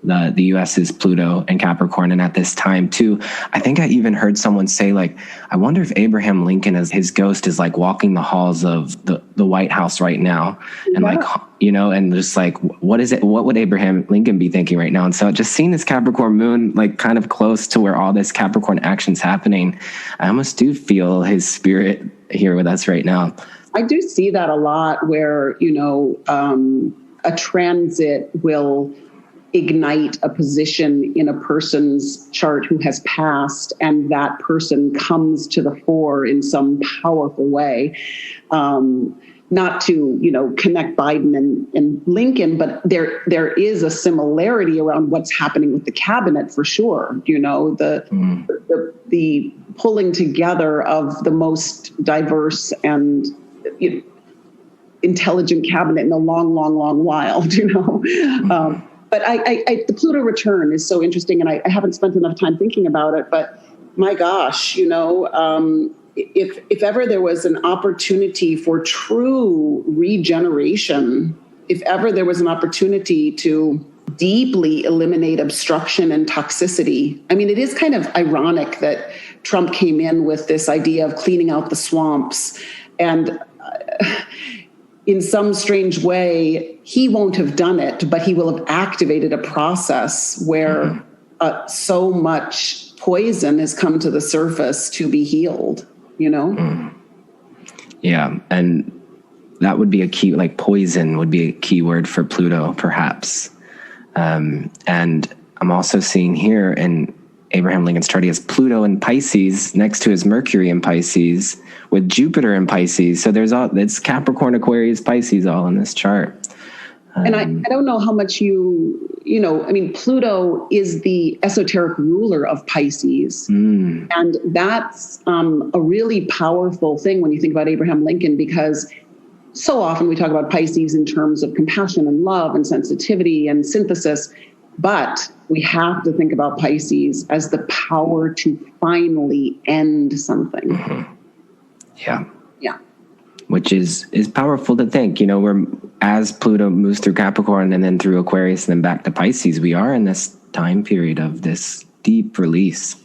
the U.S.'s Pluto and Capricorn. And at this time too, I think I even heard someone say, like, I wonder if Abraham Lincoln, as his ghost, is like walking the halls of the White House right now. And like, you know, and just like, what is it? What would Abraham Lincoln be thinking right now? And so just seeing this Capricorn moon, like kind of close to where all this Capricorn action's happening, I almost do feel his spirit here with us right now. I do see that a lot where, you know, a transit will ignite a position in a person's chart who has passed, and that person comes to the fore in some powerful way. Not to, you know, connect Biden and Lincoln, but there is a similarity around what's happening with the cabinet for sure. You know, the pulling together of the most diverse and intelligent cabinet in a long while. You know. But the Pluto return is so interesting, and I haven't spent enough time thinking about it. But my gosh, you know, if ever there was an opportunity for true regeneration, if ever there was an opportunity to deeply eliminate obstruction and toxicity, I mean, it is kind of ironic that Trump came in with this idea of cleaning out the swamps, and in some strange way, he won't have done it, but he will have activated a process where so much poison has come to the surface to be healed, you know? Yeah. And that would be a key, like poison would be a key word for Pluto, perhaps. And I'm also seeing here in Abraham Lincoln's chart, he has Pluto in Pisces next to his Mercury in Pisces with Jupiter in Pisces. So it's Capricorn, Aquarius, Pisces all in this chart. And I don't know how much you know, I mean, Pluto is the esoteric ruler of Pisces. And that's a really powerful thing when you think about Abraham Lincoln, because so often we talk about Pisces in terms of compassion and love and sensitivity and synthesis. But we have to think about Pisces as the power to finally end something. Yeah. Yeah. Which is powerful to think, you know, as Pluto moves through Capricorn and then through Aquarius and then back to Pisces, we are in this time period of this deep release.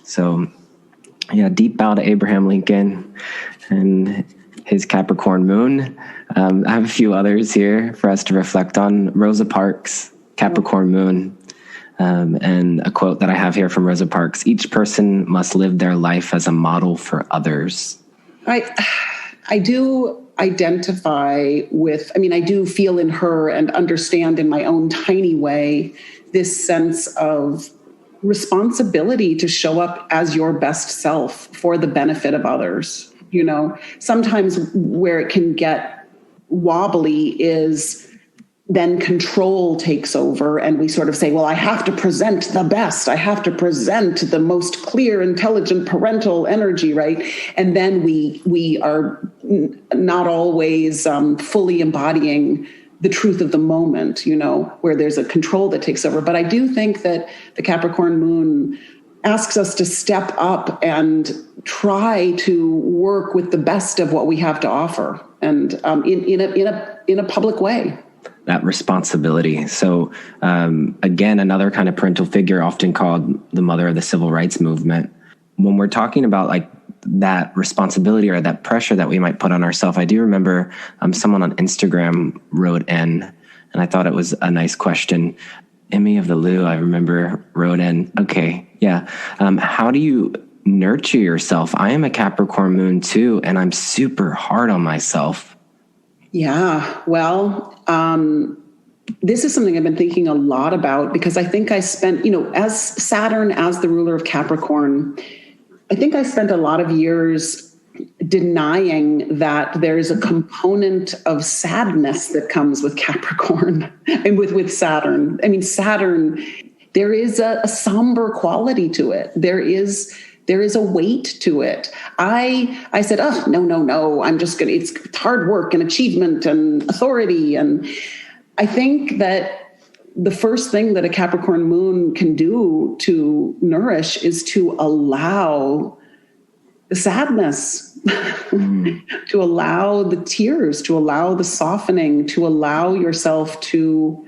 So, yeah, deep bow to Abraham Lincoln and his Capricorn moon. I have a few others here for us to reflect on. Rosa Parks, Capricorn moon. And a quote that I have here from Rosa Parks: each person must live their life as a model for others. I do identify with, I mean, I do feel in her and understand in my own tiny way this sense of responsibility to show up as your best self for the benefit of others. You know, sometimes where it can get wobbly is then control takes over, and we sort of say, well, I have to present the best. I have to present the most clear, intelligent parental energy, right? And then we are not always fully embodying the truth of the moment, you know, where there's a control that takes over. But I do think that the Capricorn moon asks us to step up and try to work with the best of what we have to offer, and in a public way. That responsibility. So again, another kind of parental figure, often called the mother of the civil rights movement. When we're talking about like that responsibility or that pressure that we might put on ourselves, I do remember someone on Instagram wrote in, and I thought it was a nice question. Emmy of the Lou, I remember, wrote in, okay, yeah. How do you nurture yourself? I am a Capricorn moon too, and I'm super hard on myself. Yeah, well, this is something I've been thinking a lot about, because I think I spent, you know, as Saturn, as the ruler of Capricorn, I think I spent a lot of years denying that there's a component of sadness that comes with Capricorn and with Saturn. I mean, Saturn there is a somber quality to it. There is a weight to it. I said, oh, no, I'm just going to, it's hard work and achievement and authority. And I think that the first thing that a Capricorn moon can do to nourish is to allow the sadness, to allow the tears, to allow the softening, to allow yourself to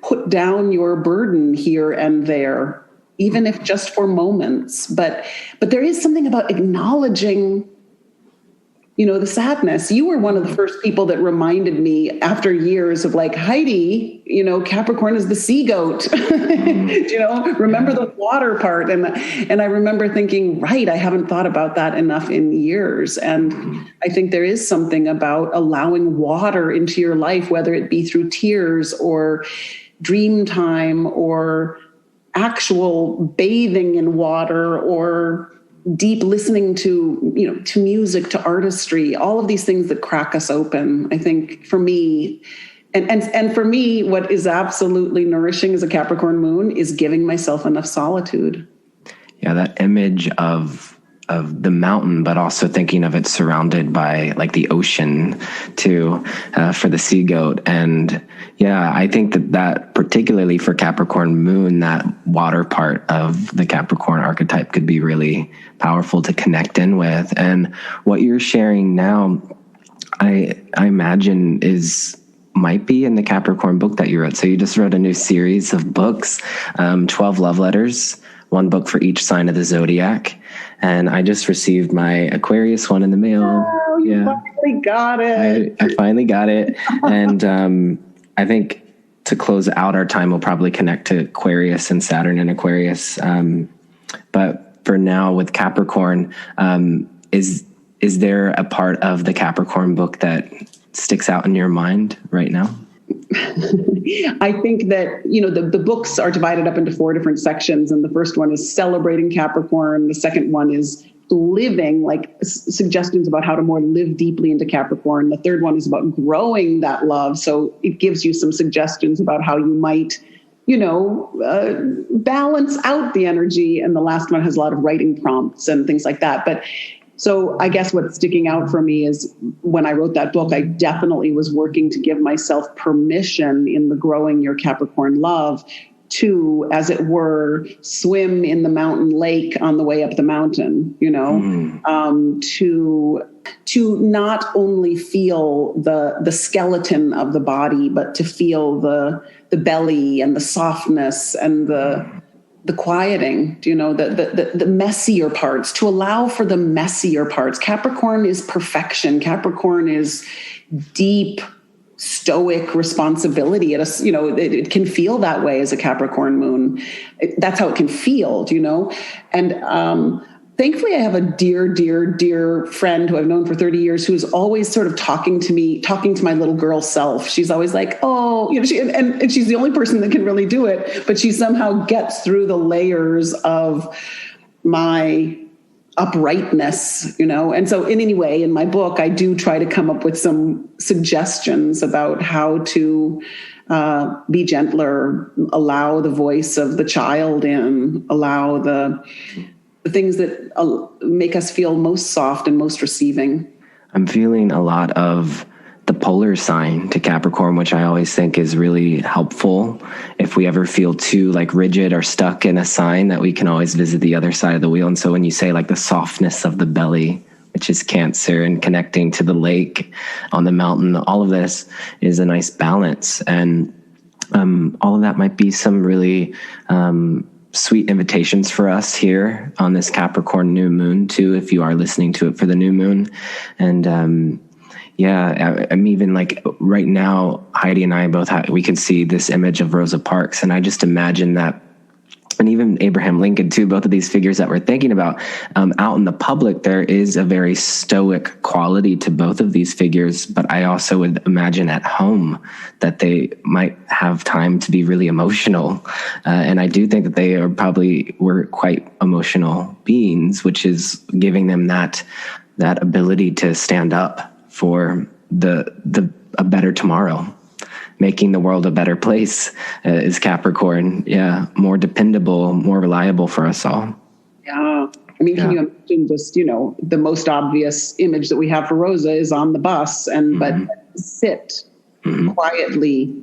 put down your burden here and there, even if just for moments. But there is something about acknowledging, the sadness. You were one of the first people that reminded me after years of like, Heidi, Capricorn is the sea-goat. Remember the water part. And I remember thinking, right, I haven't thought about that enough in years. And I think there is something about allowing water into your life, whether it be through tears or dream time or actual bathing in water or deep listening to, to music, to artistry, all of these things that crack us open. I think for me, and for me, what is absolutely nourishing as a Capricorn moon is giving myself enough solitude. Yeah, that image of the mountain, but also thinking of it surrounded by like the ocean too, for the sea-goat. And yeah, I think that particularly for Capricorn moon, that water part of the Capricorn archetype could be really powerful to connect in with. And what you're sharing now, I imagine might be in the Capricorn book that you wrote. So you just wrote a new series of books, 12 love letters, one book for each sign of the zodiac. And I just received my Aquarius one in the mail. Oh, you finally got it. I finally got it. And I think to close out our time, we'll probably connect to Aquarius and Saturn and Aquarius. But for now with Capricorn, is there a part of the Capricorn book that sticks out in your mind right now? I think that, the books are divided up into 4 different sections. And the first one is celebrating Capricorn. The second one is living, like suggestions about how to more live deeply into Capricorn. The third one is about growing that love. So it gives you some suggestions about how you might, balance out the energy. And the last one has a lot of writing prompts and things like that. But so I guess what's sticking out for me is when I wrote that book, I definitely was working to give myself permission in the growing your Capricorn love to, as it were, swim in the mountain lake on the way up the mountain, to not only feel the skeleton of the body, but to feel the belly and the softness and the quieting, the messier parts, to allow for the messier parts. Capricorn is perfection. Capricorn is deep, stoic responsibility. It can feel that way as a Capricorn moon. That's how it can feel, And thankfully, I have a dear, dear, dear friend who I've known for 30 years who is always sort of talking to my little girl self. She's always like, oh, and she's the only person that can really do it, but she somehow gets through the layers of my uprightness, And so in any way, in my book, I do try to come up with some suggestions about how to be gentler, allow the voice of the child in, allow the things that make us feel most soft and most receiving. I'm feeling a lot of the polar sign to Capricorn, which I always think is really helpful. If we ever feel too rigid or stuck in a sign, that we can always visit the other side of the wheel. And so when you say the softness of the belly, which is Cancer, and connecting to the lake on the mountain, all of this is a nice balance. And all of that might be some really sweet invitations for us here on this Capricorn New Moon too, if you are listening to it for the new moon. And I'm even right now, Heidi and I both we can see this image of Rosa Parks, and I just imagine that, and even Abraham Lincoln too, both of these figures that we're thinking about, out in the public, there is a very stoic quality to both of these figures. But I also would imagine at home that they might have time to be really emotional. And I do think that they were quite emotional beings, which is giving them that ability to stand up for a better tomorrow. making the world a better place is Capricorn. Yeah. More dependable, more reliable for us all. Yeah. I mean, can you imagine just, the most obvious image that we have for Rosa is on the bus but sit quietly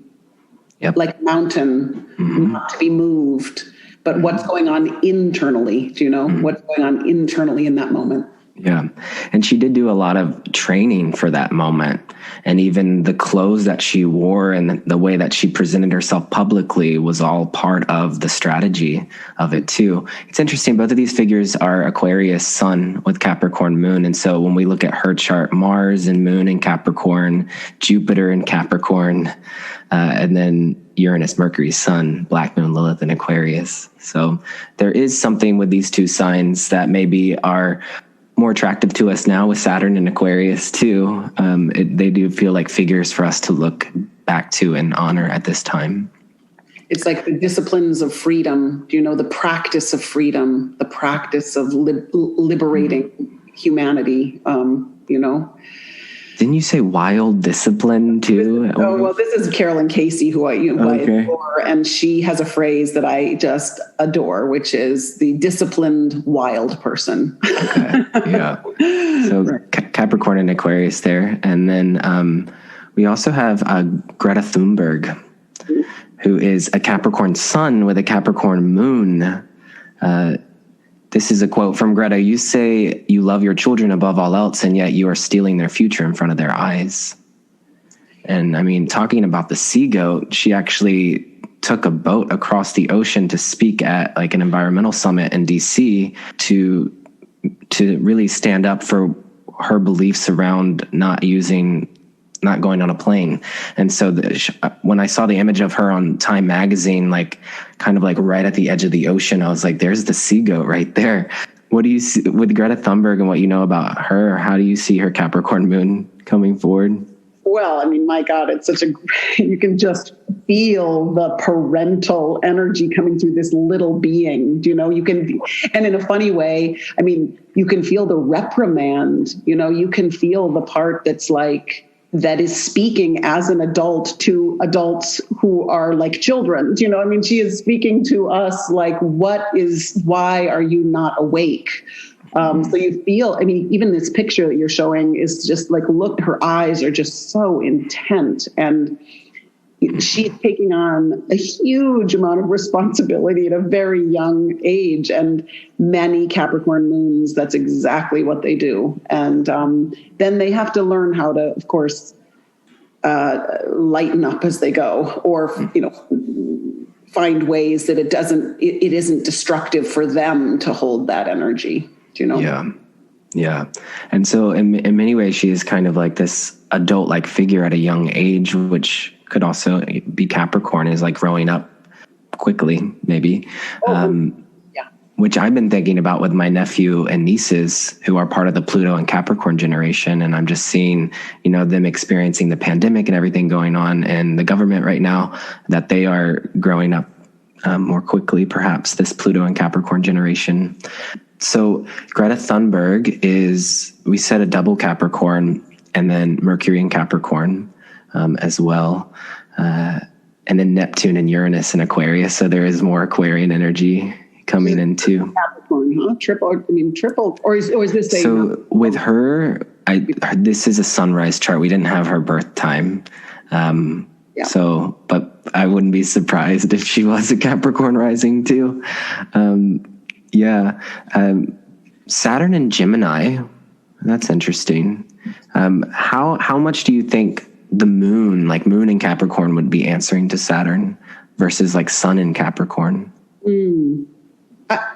like a mountain, not to be moved. But what's going on internally? Do you know what's going on internally in that moment? Yeah. And she did do a lot of training for that moment. And even the clothes that she wore and the way that she presented herself publicly was all part of the strategy of it too. It's interesting. Both of these figures are Aquarius sun with Capricorn moon. And so when we look at her chart, Mars and moon in Capricorn, Jupiter in Capricorn, and then Uranus, Mercury, Sun, Black Moon, Lilith, and Aquarius. So there is something with these two signs that maybe are more attractive to us now with Saturn and Aquarius too. They do feel like figures for us to look back to and honor at this time. It's like the disciplines of freedom, the practice of freedom, the practice of liberating humanity, Didn't you say wild discipline too? Oh, well, this is Carolyn Casey, who I adore, and she has a phrase that I just adore, which is the disciplined wild person. Okay. Yeah. So Capricorn and Aquarius there. And then we also have Greta Thunberg, who is a Capricorn sun with a Capricorn moon. This is a quote from Greta. You say you love your children above all else, and yet you are stealing their future in front of their eyes. And I mean, talking about the Sea-Goat, she actually took a boat across the ocean to speak at like an environmental summit in DC to really stand up for her beliefs around not going on a plane. And so when I saw the image of her on Time magazine, like kind of like right at the edge of the ocean, I was like, there's the Sea-Goat right there. What do you see with Greta Thunberg and what you know about her? How do you see her Capricorn moon coming forward? Well, I mean, my God, it's you can just feel the parental energy coming through this little being, and in a funny way, I mean, you can feel the reprimand, you can feel the part that is speaking as an adult to adults who are like children. She is speaking to us like, why are you not awake? So you feel, even this picture that you're showing is just like, look, her eyes are just so intent. And she's taking on a huge amount of responsibility at a very young age. And many Capricorn moons, that's exactly what they do. And then they have to learn how to, of course, lighten up as they go, or, find ways that it isn't destructive for them to hold that energy. Yeah. Yeah. And so in many ways, she is kind of like this adult-like figure at a young age, which could also be Capricorn, is like growing up quickly, maybe. Which I've been thinking about with my nephew and nieces who are part of the Pluto and Capricorn generation. And I'm just seeing, them experiencing the pandemic and everything going on in the government right now, that they are growing up more quickly, perhaps, this Pluto and Capricorn generation. So Greta Thunberg is, we said, a double Capricorn, and then Mercury in Capricorn as well. And then Neptune and Uranus in Aquarius. So there is more Aquarian energy coming into Capricorn, huh? Triple, or is this so with her? This is a sunrise chart. We didn't have her birth time, so but I wouldn't be surprised if she was a Capricorn rising too. Saturn and Gemini. That's interesting. How much do you think the moon, like moon in Capricorn, would be answering to Saturn versus like sun in Capricorn? I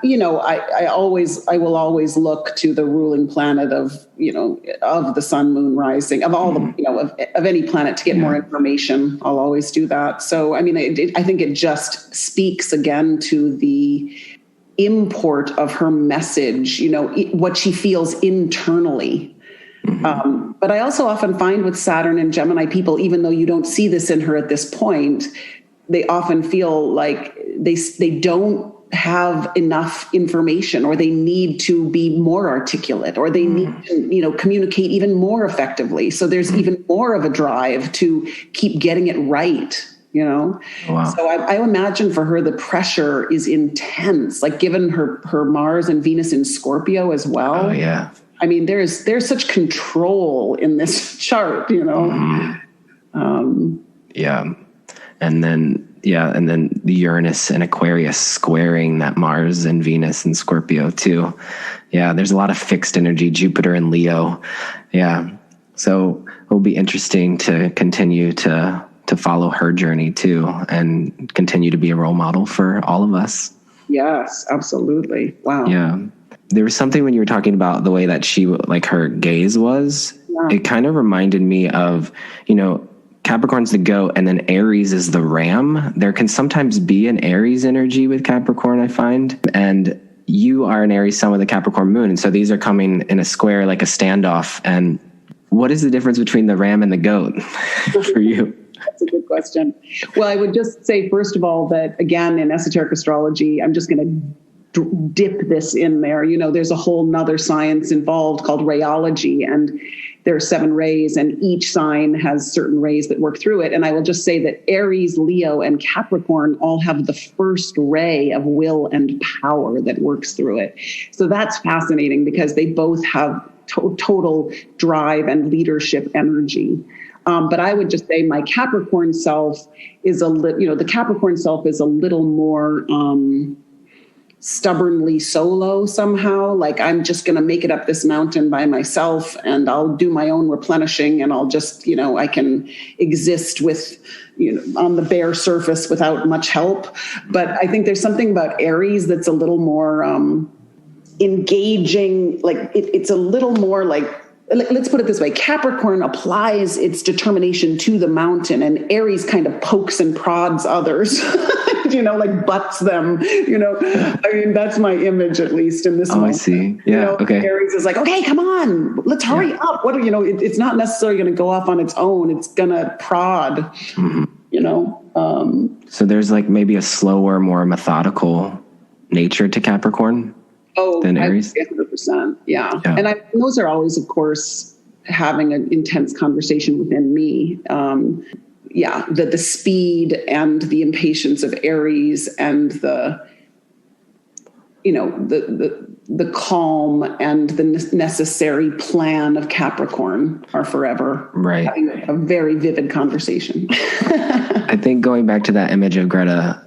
will always look to the ruling planet of the sun, moon rising, of all the, of any planet to get more information. I'll always do that. So, I think it just speaks again to the import of her message, what she feels internally. But I also often find with Saturn and Gemini people, even though you don't see this in her at this point, they often feel like they don't have enough information, or they need to be more articulate, or they need to, communicate even more effectively. So there's even more of a drive to keep getting it right, Wow. So I imagine for her, the pressure is intense, like given her Mars and Venus in Scorpio as well. Oh, yeah. I mean, there's such control in this chart, Yeah. And then the Uranus and Aquarius squaring that Mars and Venus and Scorpio too. Yeah, there's a lot of fixed energy, Jupiter and Leo. Yeah. So it'll be interesting to continue to follow her journey too, and continue to be a role model for all of us. Yes, absolutely. Wow. Yeah. There was something when you were talking about the way that she, like her gaze was, it kind of reminded me of, Capricorn's the goat and then Aries is the ram. There can sometimes be an Aries energy with Capricorn, I find. And you are an Aries sun with a Capricorn moon. And so these are coming in a square, like a standoff. And what is the difference between the ram and the goat for you? That's a good question. Well, I would just say, first of all, that again, in esoteric astrology, I'm just going to dip this in there. There's a whole nother science involved called rayology, and there are 7 rays, and each sign has certain rays that work through it. And I will just say that Aries, Leo, and Capricorn all have the first ray of will and power that works through it. So that's fascinating because they both have total drive and leadership energy. But I would just say my Capricorn self is the Capricorn self is a little more stubbornly solo somehow. Like, I'm just going to make it up this mountain by myself, and I'll do my own replenishing, and I'll just, I can exist with, on the bare surface without much help. But I think there's something about Aries that's a little more engaging. Like it's a little more like, let's put it this way. Capricorn applies its determination to the mountain, and Aries kind of pokes and prods others, like butts them, I mean, that's my image, at least in this moment. I see. Yeah. Okay. Aries is like, okay, come on, let's hurry up. It's not necessarily going to go off on its own. It's going to prod, So there's like maybe a slower, more methodical nature to Capricorn than Aries? 100%. Yeah. And those are always, of course, having an intense conversation within me. The speed and the impatience of Aries, and the calm and the necessary plan of Capricorn are forever having a very vivid conversation. I think going back to that image of Greta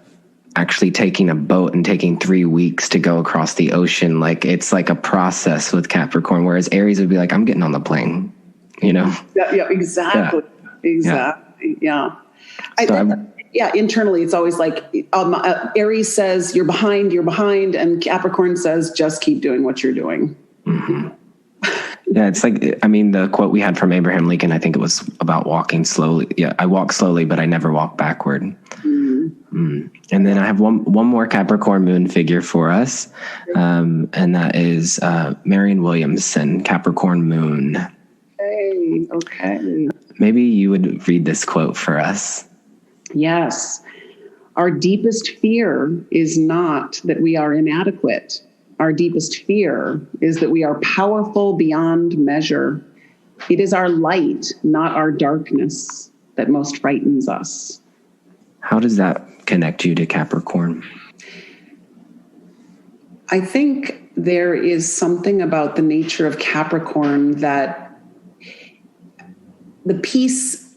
actually taking a boat and taking 3 weeks to go across the ocean, like it's like a process with Capricorn, whereas Aries would be like, I'm getting on the plane, Yeah, exactly. Yeah. Exactly. Yeah. Internally, it's always like Aries says, you're behind, and Capricorn says, just keep doing what you're doing. Mm-hmm. Yeah, it's like, I mean, the quote we had from Abraham Lincoln, I think it was about walking slowly. Yeah, I walk slowly, but I never walk backward. Mm-hmm. And then I have one more Capricorn moon figure for us, and that is Marion Williamson, Capricorn Moon. Okay. Maybe you would read this quote for us. Yes. Our deepest fear is not that we are inadequate. Our deepest fear is that we are powerful beyond measure. It is our light, not our darkness, that most frightens us. How does that connect you to Capricorn? I think there is something about the nature of Capricorn that the piece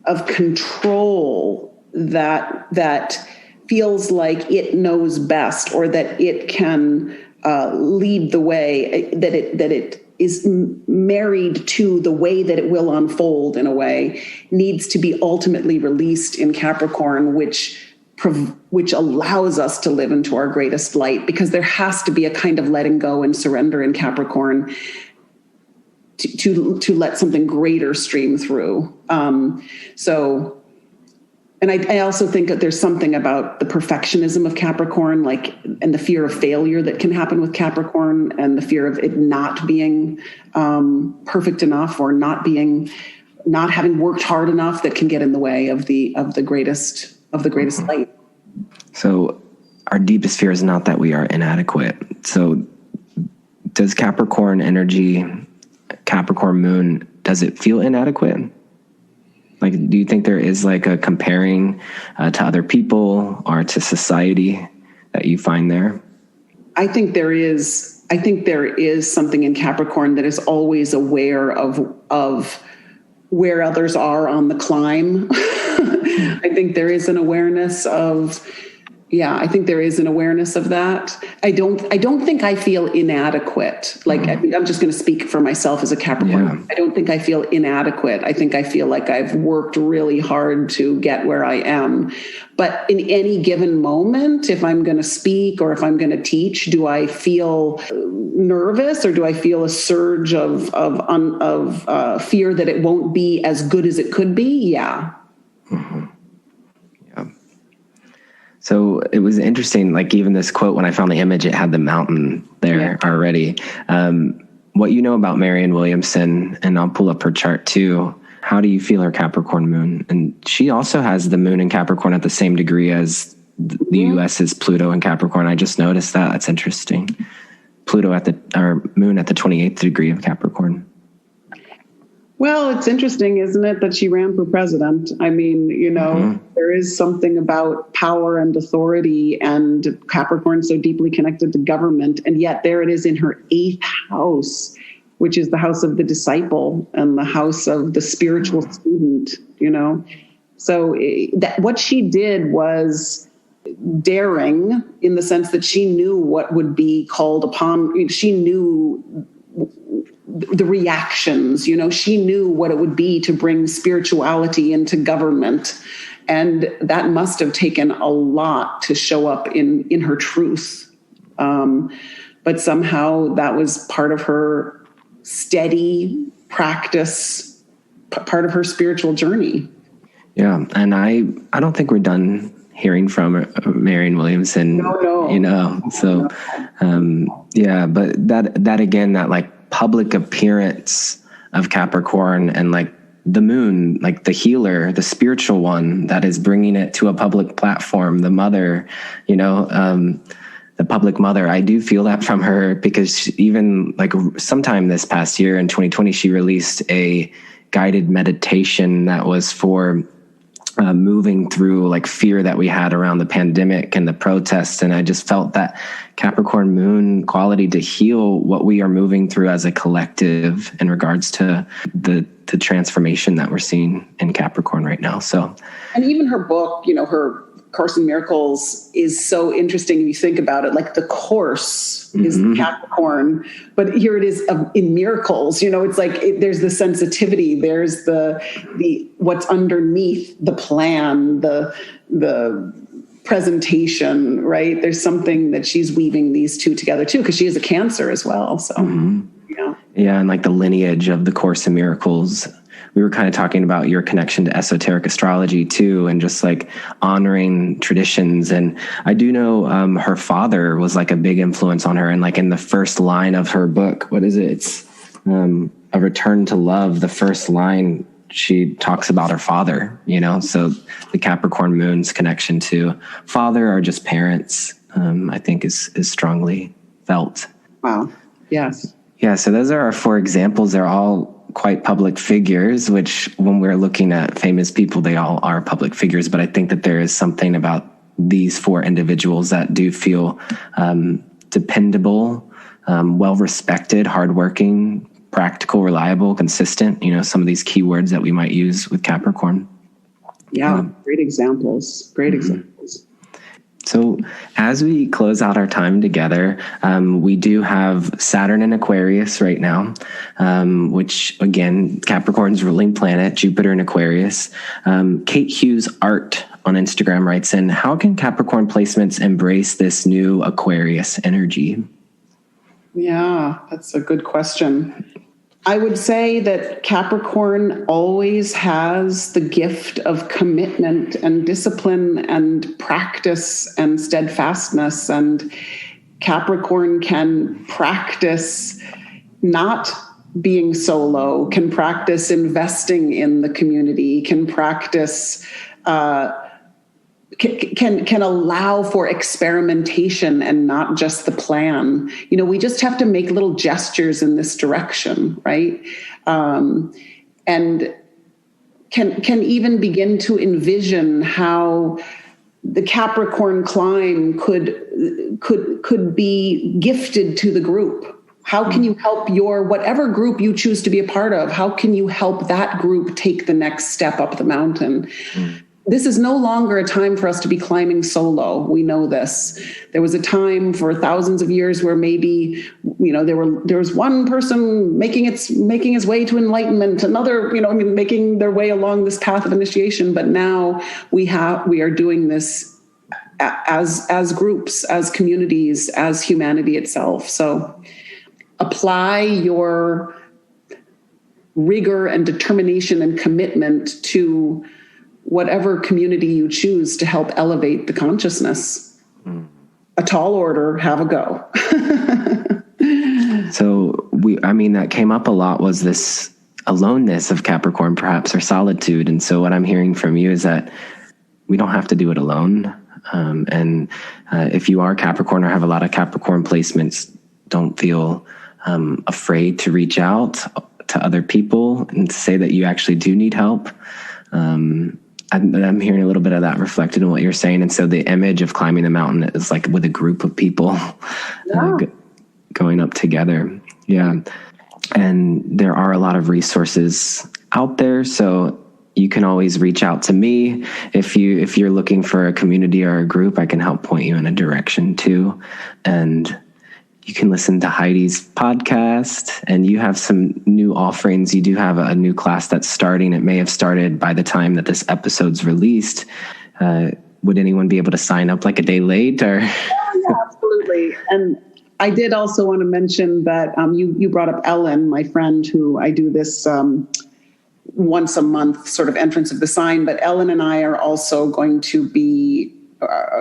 of control that feels like it knows best, or that it can lead the way, that it is married to the way that it will unfold in a way, needs to be ultimately released in Capricorn, which allows us to live into our greatest light, because there has to be a kind of letting go and surrender in Capricorn to let something greater stream through. And I also think that there's something about the perfectionism of Capricorn, and the fear of failure that can happen with Capricorn, and the fear of it not being perfect enough, or not having worked hard enough, that can get in the way of the greatest light. So our deepest fear is not that we are inadequate. So does Capricorn energy, Capricorn moon, does it feel inadequate? Like, do you think there is like a comparing to other people or to society that you find there? I think there is something in Capricorn that is always aware of where others are on the climb. I think there is an awareness of, I think there is an awareness of that. I don't think I feel inadequate. Like, I'm just going to speak for myself as a Capricorn. Yeah. I don't think I feel inadequate. I think I feel like I've worked really hard to get where I am. But in any given moment, if I'm going to speak or if I'm going to teach, do I feel nervous or do I feel a surge of fear that it won't be as good as it could be? Yeah. Mm-hmm. Yeah. So it was interesting, like even this quote, when I found the image, it had the mountain there already. What you know about Marion Williamson, and I'll pull up her chart too. How do you feel her Capricorn moon? And she also has the moon in Capricorn at the same degree as the U.S.'s Pluto in Capricorn. I just noticed that. That's interesting. Pluto or moon at the 28th degree of Capricorn. Well, it's interesting, isn't it, that she ran for president? I mean, there is something about power and authority, and Capricorn so deeply connected to government, and yet there it is in her 8th house, which is the house of the disciple and the house of the spiritual student, So what she did was daring, in the sense that she knew what would be called upon. She knew the reactions, she knew what it would be to bring spirituality into government. And that must have taken a lot to show up in her truth. But somehow that was part of her steady practice, part of her spiritual journey. Yeah. And I don't think we're done hearing from Marion Williamson. No. So, but that again, that like public appearance of Capricorn and like the moon, like the healer, the spiritual one that is bringing it to a public platform, the mother, the public mother. I do feel that from her, because even like sometime this past year in 2020, she released a guided meditation that was for moving through like fear that we had around the pandemic and the protests. And I just felt that Capricorn moon quality to heal what we are moving through as a collective in regards to the transformation that we're seeing in Capricorn right now. So, and even her book, her Course in Miracles is so interesting if you think about it. Like the course is Capricorn, but here it is in miracles. It's like there's the sensitivity, there's the what's underneath the plan, the presentation, right? There's something that she's weaving these two together too, because she is a Cancer as well. So yeah, and like the lineage of the Course in Miracles. We were kind of talking about your connection to esoteric astrology too, and just like honoring traditions. And I do know her father was like a big influence on her. And like in the first line of her book, what is it? It's A Return to Love. The first line, she talks about her father, so the Capricorn moon's connection to father or just parents, I think is strongly felt. Wow. Yes. Yeah. So those are our 4 examples. They're all quite public figures, which when we're looking at famous people, they all are public figures. But I think that there is something about these 4 individuals that do feel dependable, well-respected, hardworking, practical, reliable, consistent, some of these keywords that we might use with Capricorn. Yeah, great examples. So as we close out our time together, we do have Saturn in Aquarius right now, which again, Capricorn's ruling planet, Jupiter in Aquarius. Kate Hughes Art on Instagram writes in, how can Capricorn placements embrace this new Aquarius energy? Yeah, that's a good question. I would say that Capricorn always has the gift of commitment and discipline and practice and steadfastness. And Capricorn can practice not being solo, can practice investing in the community, can practice can allow for experimentation and not just the plan. We just have to make little gestures in this direction, right? And can even begin to envision how the Capricorn climb could be gifted to the group. How can you help whatever group you choose to be a part of? How can you help that group take the next step up the mountain? This is no longer a time for us to be climbing solo. We know this. There was a time for thousands of years where maybe, there was one person making his way to enlightenment, another, making their way along this path of initiation. But now we are doing this as groups, as communities, as humanity itself. So apply your rigor and determination and commitment to whatever community you choose to help elevate the consciousness. A tall order, have a go. So that came up a lot, was this aloneness of Capricorn, perhaps, or solitude. And so what I'm hearing from you is that we don't have to do it alone. And if you are Capricorn or have a lot of Capricorn placements, don't feel afraid to reach out to other people and to say that you actually do need help. I'm hearing a little bit of that reflected in what you're saying. And so the image of climbing the mountain is like with a group of people going up together. Yeah. And there are a lot of resources out there. So you can always reach out to me. If you're looking for a community or a group, I can help point you in a direction too. And you can listen to Heidi's podcast, and you have some new offerings. You do have a new class that's starting. It may have started by the time that this episode's released. Would anyone be able to sign up like a day late? Or? Yeah, absolutely. And I did also want to mention that you brought up Ellen, my friend, who I do this once a month sort of entrance of the sign. But Ellen and I are also going to be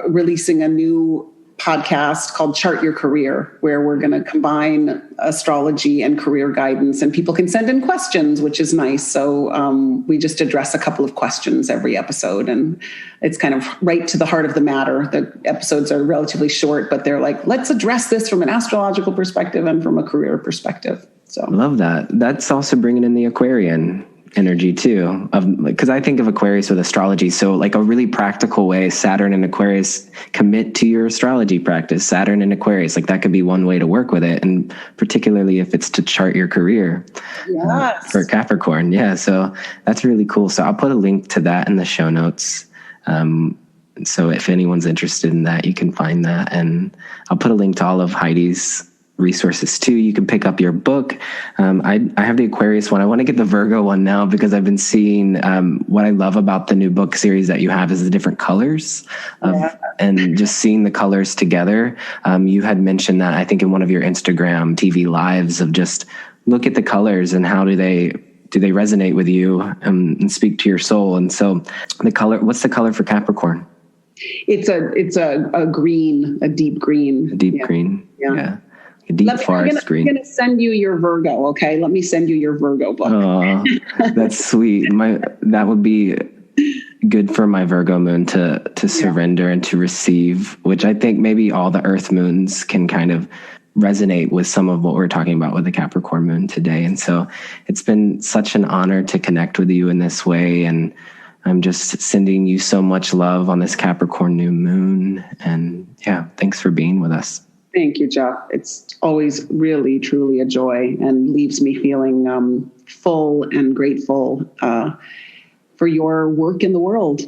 releasing a new podcast called Chart Your Career, where we're going to combine astrology and career guidance, and people can send in questions, which is nice. So we just address a couple of questions every episode, and it's kind of right to the heart of the matter. The episodes are relatively short, but they're like, let's address this from an astrological perspective and from a career perspective. So I love that. That's also bringing in the Aquarian energy too, because I think of Aquarius with astrology. So like a really practical way, Saturn and Aquarius, commit to your astrology practice. Saturn and Aquarius, like that could be one way to work with it. And particularly if it's to chart your career for Capricorn. Yeah. So that's really cool. So I'll put a link to that in the show notes. So if anyone's interested in that, you can find that. And I'll put a link to all of Heidi's resources too. You can pick up your book. I have the Aquarius one. I want to get the Virgo one now because I've been seeing what I love about the new book series that you have is the different colors and just seeing the colors together. You had mentioned that, I think, in one of your Instagram TV lives, of just look at the colors and how do they resonate with you and speak to your soul. And so the color, what's the color for Capricorn? It's a green, a deep green. A deep green. Yeah. A deep forest green. I'm going to send you your Virgo, okay? Let me send you your Virgo book. Oh, that's sweet. That would be good for my Virgo moon to surrender and to receive, which I think maybe all the Earth moons can kind of resonate with some of what we're talking about with the Capricorn moon today. And so it's been such an honor to connect with you in this way. And I'm just sending you so much love on this Capricorn new moon. And yeah, thanks for being with us. Thank you, Jeff. It's always really, truly a joy and leaves me feeling full and grateful for your work in the world.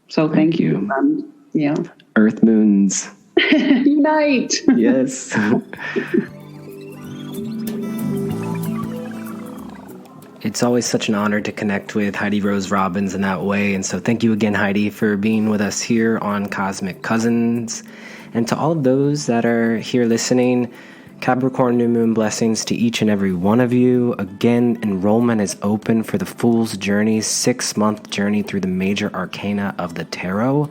So thank you. Yeah. Earth moons. Unite. Yes. It's always such an honor to connect with Heidi Rose Robbins in that way. And so thank you again, Heidi, for being with us here on Cosmic Cousins. And to all of those that are here listening, Capricorn New Moon blessings to each and every one of you. Again, enrollment is open for the Fool's Journey, 6-month journey through the Major Arcana of the Tarot.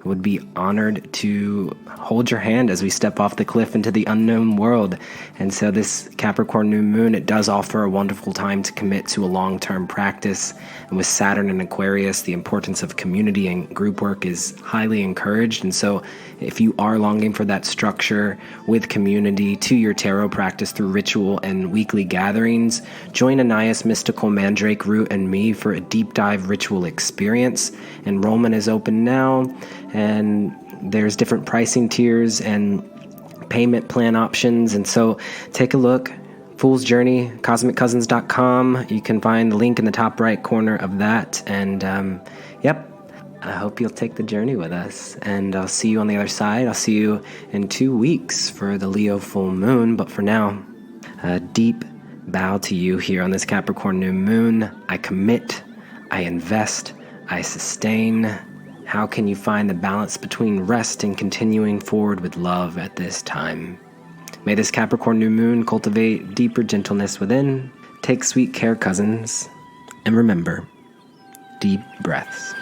would be honored to hold your hand as we step off the cliff into the unknown world. And so this Capricorn New Moon, it does offer a wonderful time to commit to a long-term practice. And with Saturn and Aquarius, the importance of community and group work is highly encouraged. And so if you are longing for that structure with community to your tarot practice through ritual and weekly gatherings, join Anais Mystical Mandrake Root and me for a deep dive ritual experience. Enrollment is open now, and there's different pricing tiers and payment plan options. And so take a look. Fool's Journey, CosmicCousins.com. You can find the link in the top right corner of that. And I hope you'll take the journey with us. And I'll see you on the other side. I'll see you in 2 weeks for the Leo full moon. But for now, a deep bow to you here on this Capricorn New Moon. I commit, I invest, I sustain. How can you find the balance between rest and continuing forward with love at this time? May this Capricorn New Moon cultivate deeper gentleness within. Take sweet care, cousins. And remember, deep breaths.